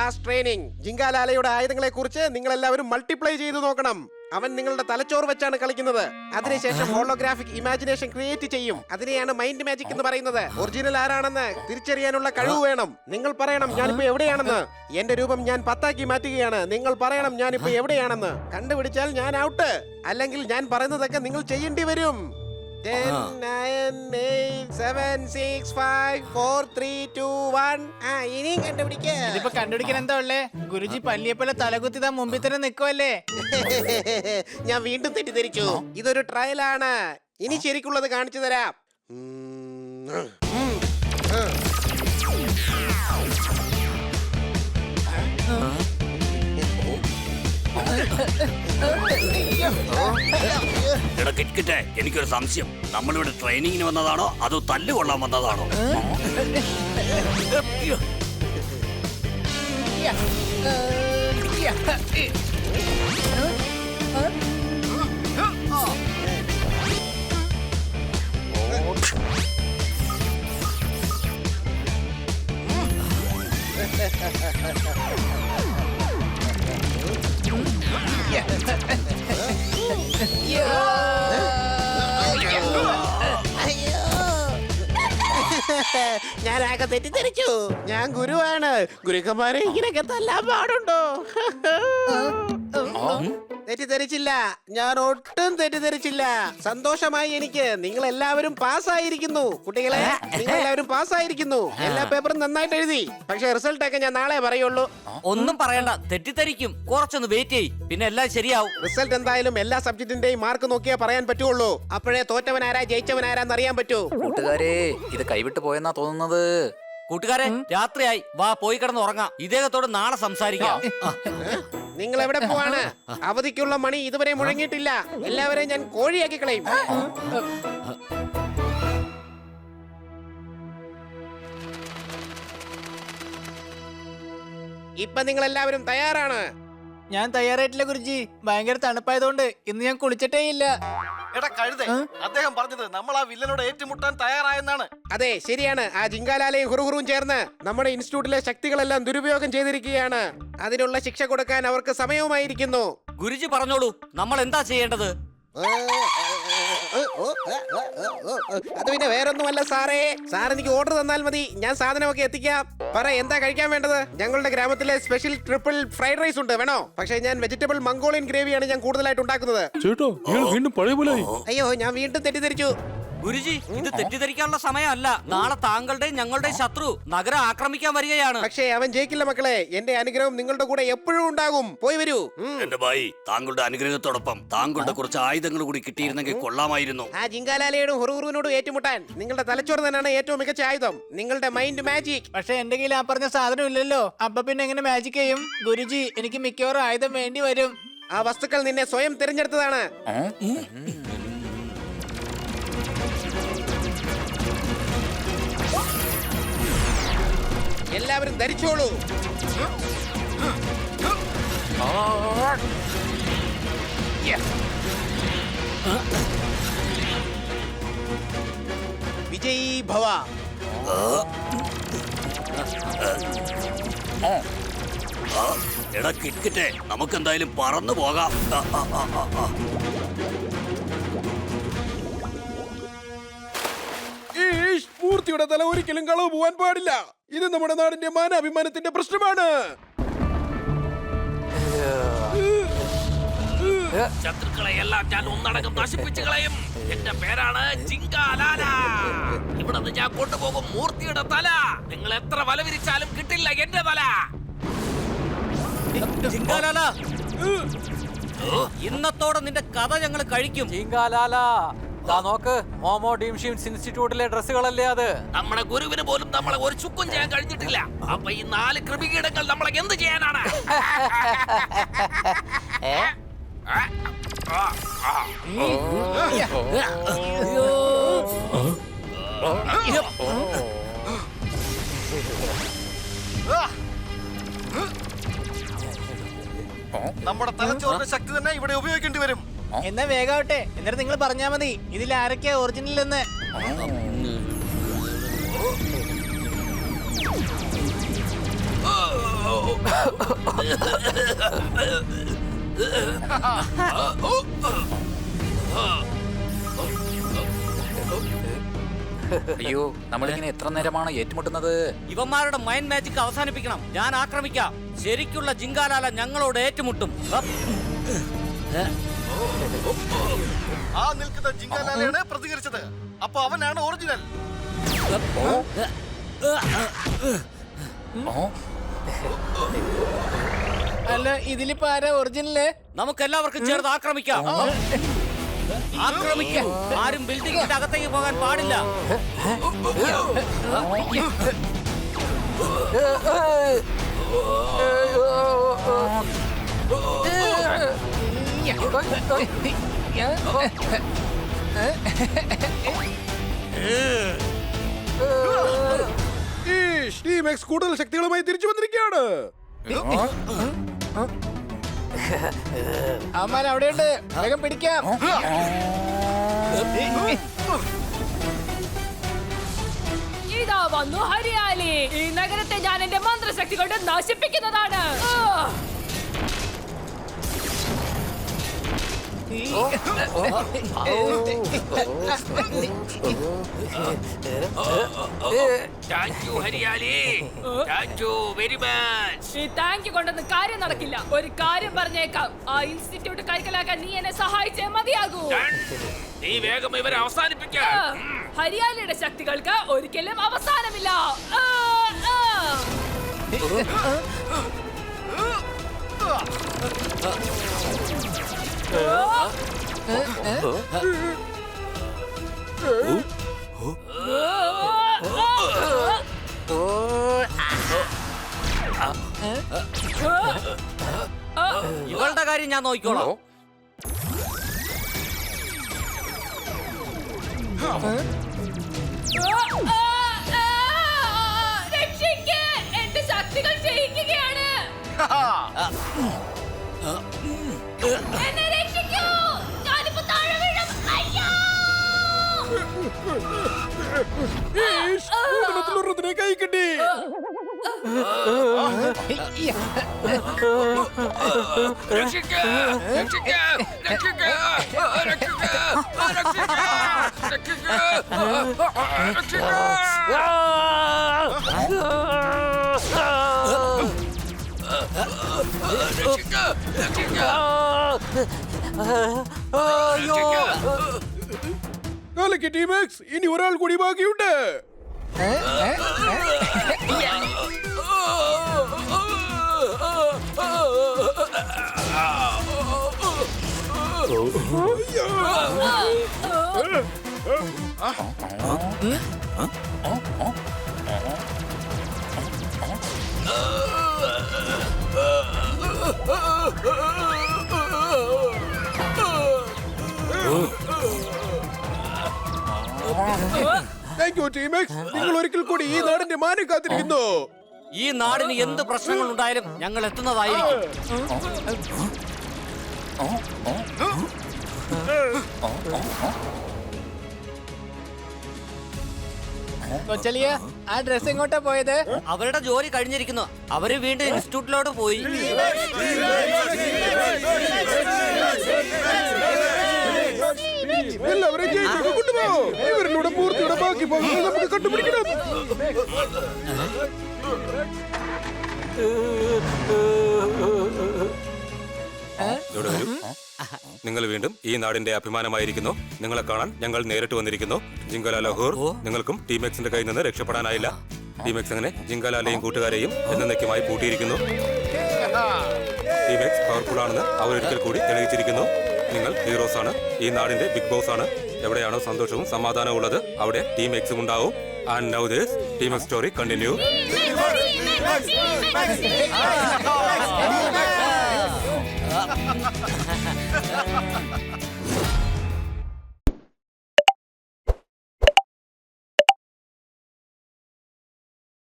S8: Last training. ജിങ്കാലാലയുടെ ആയുധങ്ങളെ കുറിച്ച് നിങ്ങൾ എല്ലാവരും മൾട്ടിപ്ലൈ ചെയ്തു നോക്കണം. അവൻ നിങ്ങളുടെ തലച്ചോറ് വെച്ചാണ് കളിക്കുന്നത്. അതിനുശേഷം ഹോളോഗ്രാഫിക് ഇമാജിനേഷൻ ക്രിയേറ്റ് ചെയ്യും. അതിനെയാണ് മൈൻഡ് മാജിക് എന്ന് പറയുന്നത്. ഒറിജിനൽ ആരാണെന്ന് തിരിച്ചറിയാനുള്ള കഴിവ് വേണം. നിങ്ങൾ പറയണം ഞാനിപ്പോ എവിടെയാണെന്ന്. എന്റെ രൂപം ഞാൻ 10 മാറ്റുകയാണ്. നിങ്ങൾ പറയണം ഞാനിപ്പോ എവിടെയാണെന്ന്. കണ്ടുപിടിച്ചാൽ ഞാൻ ഔട്ട്. അല്ലെങ്കിൽ ഞാൻ പറയുന്നതൊക്കെ നിങ്ങൾ ചെയ്യേണ്ടി വരും. 10, 9, 8, 7, 6, 5, 4, 3, 2, 1. ഇനിയും കണ്ടുപിടിക്കുക.
S11: ഇതിപ്പോ കണ്ടുപിടിക്കാൻ എന്താ ഉള്ളേ? ഗുരുജി പല്ലിയെപ്പോലെ തലകുത്തിതാ മുമ്പിൽ തന്നെ നിൽക്കുമല്ലേ?
S8: ഞാൻ വീണ്ടും തെറ്റിദ്ധരിച്ചു. ഇതൊരു ട്രയലാണ്. ഇനി ശരിക്കുള്ളത് കാണിച്ചു തരാം.
S3: എടാ കിറ്റ്കിറ്റെ, എനിക്കൊരു സംശയം. നമ്മളിവിടെ ട്രെയിനിങ്ങിന് വന്നതാണോ അതോ തല്ലുകൊള്ളാൻ വന്നതാണോ?
S8: ഞാൻ ആകെ തെറ്റിദ്ധരിച്ചു. ഞാൻ ഗുരുവാണ്. ഗുരുക്കന്മാരെ ഇങ്ങനെയൊക്കെ തല്ലാൻ പാടുണ്ടോ? തെറ്റിദ്ധരിച്ചില്ല. ഞാൻ ഒട്ടും തെറ്റിദ്ധരിച്ചില്ല. സന്തോഷമായി എനിക്ക്. നിങ്ങൾ എല്ലാവരും പാസ്സായിരിക്കുന്നു. കുട്ടികളെ, നിങ്ങൾ എല്ലാവരും പാസ്സായിരിക്കുന്നു. എല്ലാ പേപ്പറും നന്നായിട്ട് എഴുതി. പക്ഷെ റിസൾട്ട് ഒക്കെ ഞാൻ നാളെ പറയുള്ളൂ.
S4: ഒന്നും പറയണ്ട, തെറ്റിദ്ധരിക്കും. കുറച്ചൊന്ന് വെയിറ്റ് ചെയ്യ്, പിന്നെ എല്ലാം ശരിയാവും.
S8: റിസൾട്ട് എന്തായാലും എല്ലാ സബ്ജക്റ്റിന്റെയും മാർക്ക് നോക്കിയാ പറയാൻ പറ്റുള്ളൂ. അപ്പോഴേ തോറ്റവനാരാ ജയിച്ചവനാരാന്ന് അറിയാൻ പറ്റൂ.
S6: കൂട്ടുകാരെ, ഇത് കൈവിട്ട് പോയെന്നാ തോന്നുന്നത്.
S4: കൂട്ടുകാരെ, രാത്രിയായി. വാ പോയി കിടന്ന് ഉറങ്ങാം. ഇദ്ദേഹത്തോട് നാളെ സംസാരിക്കാം.
S8: നിങ്ങൾ എവിടെ പോവാണ്? അവധിക്കുള്ള മണി ഇതുവരെ മുഴങ്ങിയിട്ടില്ല. എല്ലാവരെയും ഞാൻ കോഴിയാക്കി കളയും. ഇപ്പൊ നിങ്ങൾ എല്ലാവരും തയ്യാറാണ്?
S11: ഞാൻ തയ്യാറായിട്ടില്ല ഗുരുജി. ഭയങ്കര തണുപ്പായതുകൊണ്ട് ഇന്ന് ഞാൻ കുളിച്ചിട്ടേ ഇല്ല.
S5: എടാ കഴുതേ, അദ്ദേഹം പറഞ്ഞത് നമ്മൾ ആ വില്ലനോട് ഏറ്റുമുട്ടാൻ തയ്യാറായെന്നാണ്.
S8: അതെ, ശരിയാണ്. ആ ജിങ്കാലാലയും ഹുറുഹുറും ചേർന്ന് നമ്മുടെ ഇൻസ്റ്റിറ്റ്യൂട്ടിലെ ശക്തികളെല്ലാം ദുരുപയോഗം ചെയ്തിരിക്കുകയാണ്. അതിനുള്ള ശിക്ഷ കൊടുക്കാൻ അവർക്ക് സമയവുമായിരിക്കുന്നു.
S4: ഗുരുജി പറഞ്ഞോളൂ, നമ്മൾ എന്താ ചെയ്യേണ്ടത്?
S8: അത് പിന്നെ വേറൊന്നുമല്ല സാറേ. സാർ എനിക്ക് ഓർഡർ തന്നാൽ മതി, ഞാൻ സാധനമൊക്കെ എത്തിക്കാം. പറ, എന്താ കഴിക്കാൻ വേണ്ടത്? ഞങ്ങളുടെ ഗ്രാമത്തിലെ സ്പെഷ്യൽ ട്രിപ്പിൾ ഫ്രൈഡ് റൈസ് ഉണ്ട്, വേണോ? പക്ഷേ ഞാൻ വെജിറ്റബിൾ മംഗോളിയൻ ഗ്രേവിയാണ് ഞാൻ കൂടുതലായിട്ട് ഉണ്ടാക്കുന്നത്. അയ്യോ, ഞാൻ വീണ്ടും തെറ്റിദ്ധരിച്ചു.
S4: ഗുരുജി, ഇത് തെറ്റിദ്ധരിക്കാനുള്ള സമയമല്ല. നാളെ താങ്കളുടെയും ഞങ്ങളുടെയും ശത്രു നഗരം ആക്രമിക്കാൻ വരികയാണ്.
S8: പക്ഷേ അവൻ ജയിക്കില്ല മക്കളെ. എന്റെ അനുഗ്രഹം നിങ്ങളുടെ കൂടെ എപ്പോഴും ഉണ്ടാകും. പോയി വരൂ.
S3: എന്റെ ഭായി, താങ്കളുടെ അനുഗ്രഹത്തോടൊപ്പം താങ്കളുടെ കുറച്ച് ആയുധങ്ങൾ കൂടി കിട്ടിയിരുന്നെങ്കിൽ കൊള്ളാമായിരുന്നു.
S8: ആ ജിങ്കാലാലയോടും ഹുറുഹുറുവിനോടും ഏറ്റുമുട്ടാൻ നിങ്ങളുടെ തലച്ചോറ് തന്നെയാണ് ഏറ്റവും മികച്ച ആയുധം. നിങ്ങളുടെ മൈൻഡ് മാജിക്.
S11: പക്ഷെ എന്റെ കയ്യിൽ ആ പറഞ്ഞ സാധനം ഇല്ലല്ലോ. അപ്പൊ പിന്നെ എങ്ങനെ മാജിക് ചെയ്യും? ഗുരുജി, എനിക്ക് മിക്കവാറും ആയുധം വേണ്ടി വരും.
S8: ആ വസ്തുക്കൾ നിന്നെ സ്വയം തിരഞ്ഞെടുത്തതാണ്. എല്ലാവരും ധരിച്ചോളൂ. വിജയീ ഭവ.
S3: എടാ കിറ്റ്കിറ്റെ, നമുക്ക് എന്തായാലും പറന്നു പോകാം.
S1: മൂർത്തിയുടെ തല ഒരിക്കലും കളവ് പോവാൻ പാടില്ല. ഇത് നമ്മുടെ നാടിന്റെ മാനാഭിമാനത്തിന്റെ പ്രശ്നമാണ്.
S2: ശത്രുക്കളെ എല്ലാം ഞാൻ ഒന്നടങ്കം നശിപ്പിച്ചു കളയും. എന്റെ പേരാണ് ജിങ്കാലാല. ഇവിടുന്ന് ഞാൻ കൊണ്ടുപോകും മൂർത്തിയുടെ തല. നിങ്ങൾ എത്ര വല വിരിച്ചാലും കിട്ടില്ല എന്റെ തല.
S4: ജിങ്കാലാല, ഇന്നത്തോടെ നിന്റെ കഥ ഞങ്ങൾ കഴിക്കും.
S7: ജിങ്കാലാല, നോക്ക്, മോമോ ഡീംഷീംസ് ഇൻസ്റ്റിറ്റ്യൂട്ടിലെ ഡ്രസ്സുകളല്ലേ അത്?
S2: നമ്മുടെ ഗുരുവിന് പോലും നമ്മളെ ഒരു ചുക്കും ചെയ്യാൻ കഴിഞ്ഞിട്ടില്ല. അപ്പൊ ഈ 4 കൃമികീടങ്ങൾ നമ്മളെ എന്ത് ചെയ്യാനാണ്?
S5: നമ്മുടെ തലച്ചോറിന്റെ ശക്തി തന്നെ ഇവിടെ ഉപയോഗിക്കേണ്ടി വരും.
S11: എന്നാ വേഗാവട്ടെ. എന്നിട്ട് നിങ്ങൾ പറഞ്ഞാ മതി ഇതിൽ ആരൊക്കെയാ ഒറിജിനൽ എന്ന്.
S6: അയ്യോ നമ്മളിങ്ങനെ എത്ര നേരമാണ് ഏറ്റുമുട്ടുന്നത്?
S4: ഇവന്മാരുടെ മൈൻഡ് മാജിക് അവസാനിപ്പിക്കണം. ഞാൻ ആക്രമിക്കാം. ശരിക്കുള്ള ജിങ്കാലാല ഞങ്ങളോട് ഏറ്റുമുട്ടും.
S5: ആ നിൽക്കുന്ന ജിങ്കാലാലയാണ് പ്രതികരിച്ചത്. അപ്പൊ അവനാണ് ഒറിജിനൽ.
S11: അല്ല ഇതിലിപ്പോ ആരാ ഒറിജിനല്?
S4: നമുക്ക് എല്ലാവർക്കും ചേർന്ന് ആക്രമിക്കാം. ആക്രമിക്കാം. ആരും ബിൽഡിംഗിന്റെ അകത്തേക്ക് പോകാൻ പാടില്ല.
S1: ടീം എക്സ് കൂടുതൽ ശക്തികളുമായി തിരിച്ചു വന്നിരിക്കുകയാണ്.
S11: അമ്മാൻ അവിടെയുണ്ട്, വേഗം പിടിക്കാം.
S12: ഇതാ വന്നു ഹരിയാലി. ഈ നഗരത്തെ ഞാൻ എന്റെ മന്ത്രശക്തി കൊണ്ട് നശിപ്പിക്കുന്നതാണ്. ഈ താങ്ക് യു കൊണ്ടൊന്നും കാര്യം നടക്കില്ല. ഒരു കാര്യം പറഞ്ഞേക്കാം, ആ ഇൻസ്റ്റിറ്റ്യൂട്ട് കൈക്കലാക്കാൻ നീ എന്നെ സഹായിച്ചേ മതിയാകൂ.
S2: നീ വേഗം ഇവരെ അവസാനിപ്പിക്കാം.
S12: ഹരിയാലിയുടെ ശക്തികൾക്ക് ഒരിക്കലും അവസാനമില്ല.
S4: ഇവളുടെ കാര്യം ഞാൻ നോക്കിക്കോളാം.
S12: രക്ഷിക്ക്, എന്റെ ശക്തികൾ ക്ഷയിക്കുകയാണ്. എന്നെ രക്ഷിക്കൂ, ഞാനിപ്പോ താഴെ വീഴും. അയ്യോ!
S1: കൈ കിട്ടി. ടീം എക്സ് ഇനി ഒരാൾ കൂടി ബാക്കിയുണ്ട്. Thank you team X. നിങ്ങൾ ഒരിക്കൽ കൂടി ഈ നാടിന്റെ മാനം കാത്തിരിക്കുന്നു.
S4: ഈ നാടിന് എന്ത് പ്രശ്നങ്ങൾ ഉണ്ടായാലും ഞങ്ങൾ എത്തുന്നതായിരിക്കും.
S11: കൊച്ചലിയ, ആ ഡ്രസ് എങ്ങോട്ടാ പോയത്?
S4: അവരുടെ ജോലി കഴിഞ്ഞിരിക്കുന്നു. അവര് വീണ്ടും ഇൻസ്റ്റിറ്റ്യൂട്ടിലോട്ട് പോയി.
S1: എല്ലാവരെയും ജയിലിലേക്ക് കൊണ്ടുപോ. ഇവരിലൂടെ പൂർത്തിയുടെ ബാക്കി ഭാഗങ്ങൾ നമുക്ക് കണ്ടുപിടിക്കണം.
S9: നിങ്ങൾ വീണ്ടും ഈ നാടിന്റെ അഭിമാനമായിരിക്കുന്നു. നിങ്ങളെ കാണാൻ ഞങ്ങൾ നേരിട്ട് വന്നിരിക്കുന്നു. ജിങ്കലാലഹൂർ, നിങ്ങൾക്കും ടീം എക്സിന്റെ കയ്യിൽ നിന്ന് രക്ഷപ്പെടാനായില്ല. ടീം എക്സ് അങ്ങനെ ജിങ്കലാലയും കൂട്ടുകാരെയും എന്നേക്കുമായി പൂട്ടിയിരിക്കുന്നു. ടീം എക്സ് പവർഫുൾ ആണെന്ന് അവർ ഒരിക്കൽ കൂടി തെളിയിച്ചിരിക്കുന്നു. നിങ്ങൾ ഹീറോസ് ആണ്. ഈ നാടിന്റെ ബിഗ് ബോസ് ആണ്. എവിടെയാണോ സന്തോഷവും സമാധാനവും ഉള്ളത് അവിടെ ടീം എക്സും ഉണ്ടാവും. And now this team X story continue.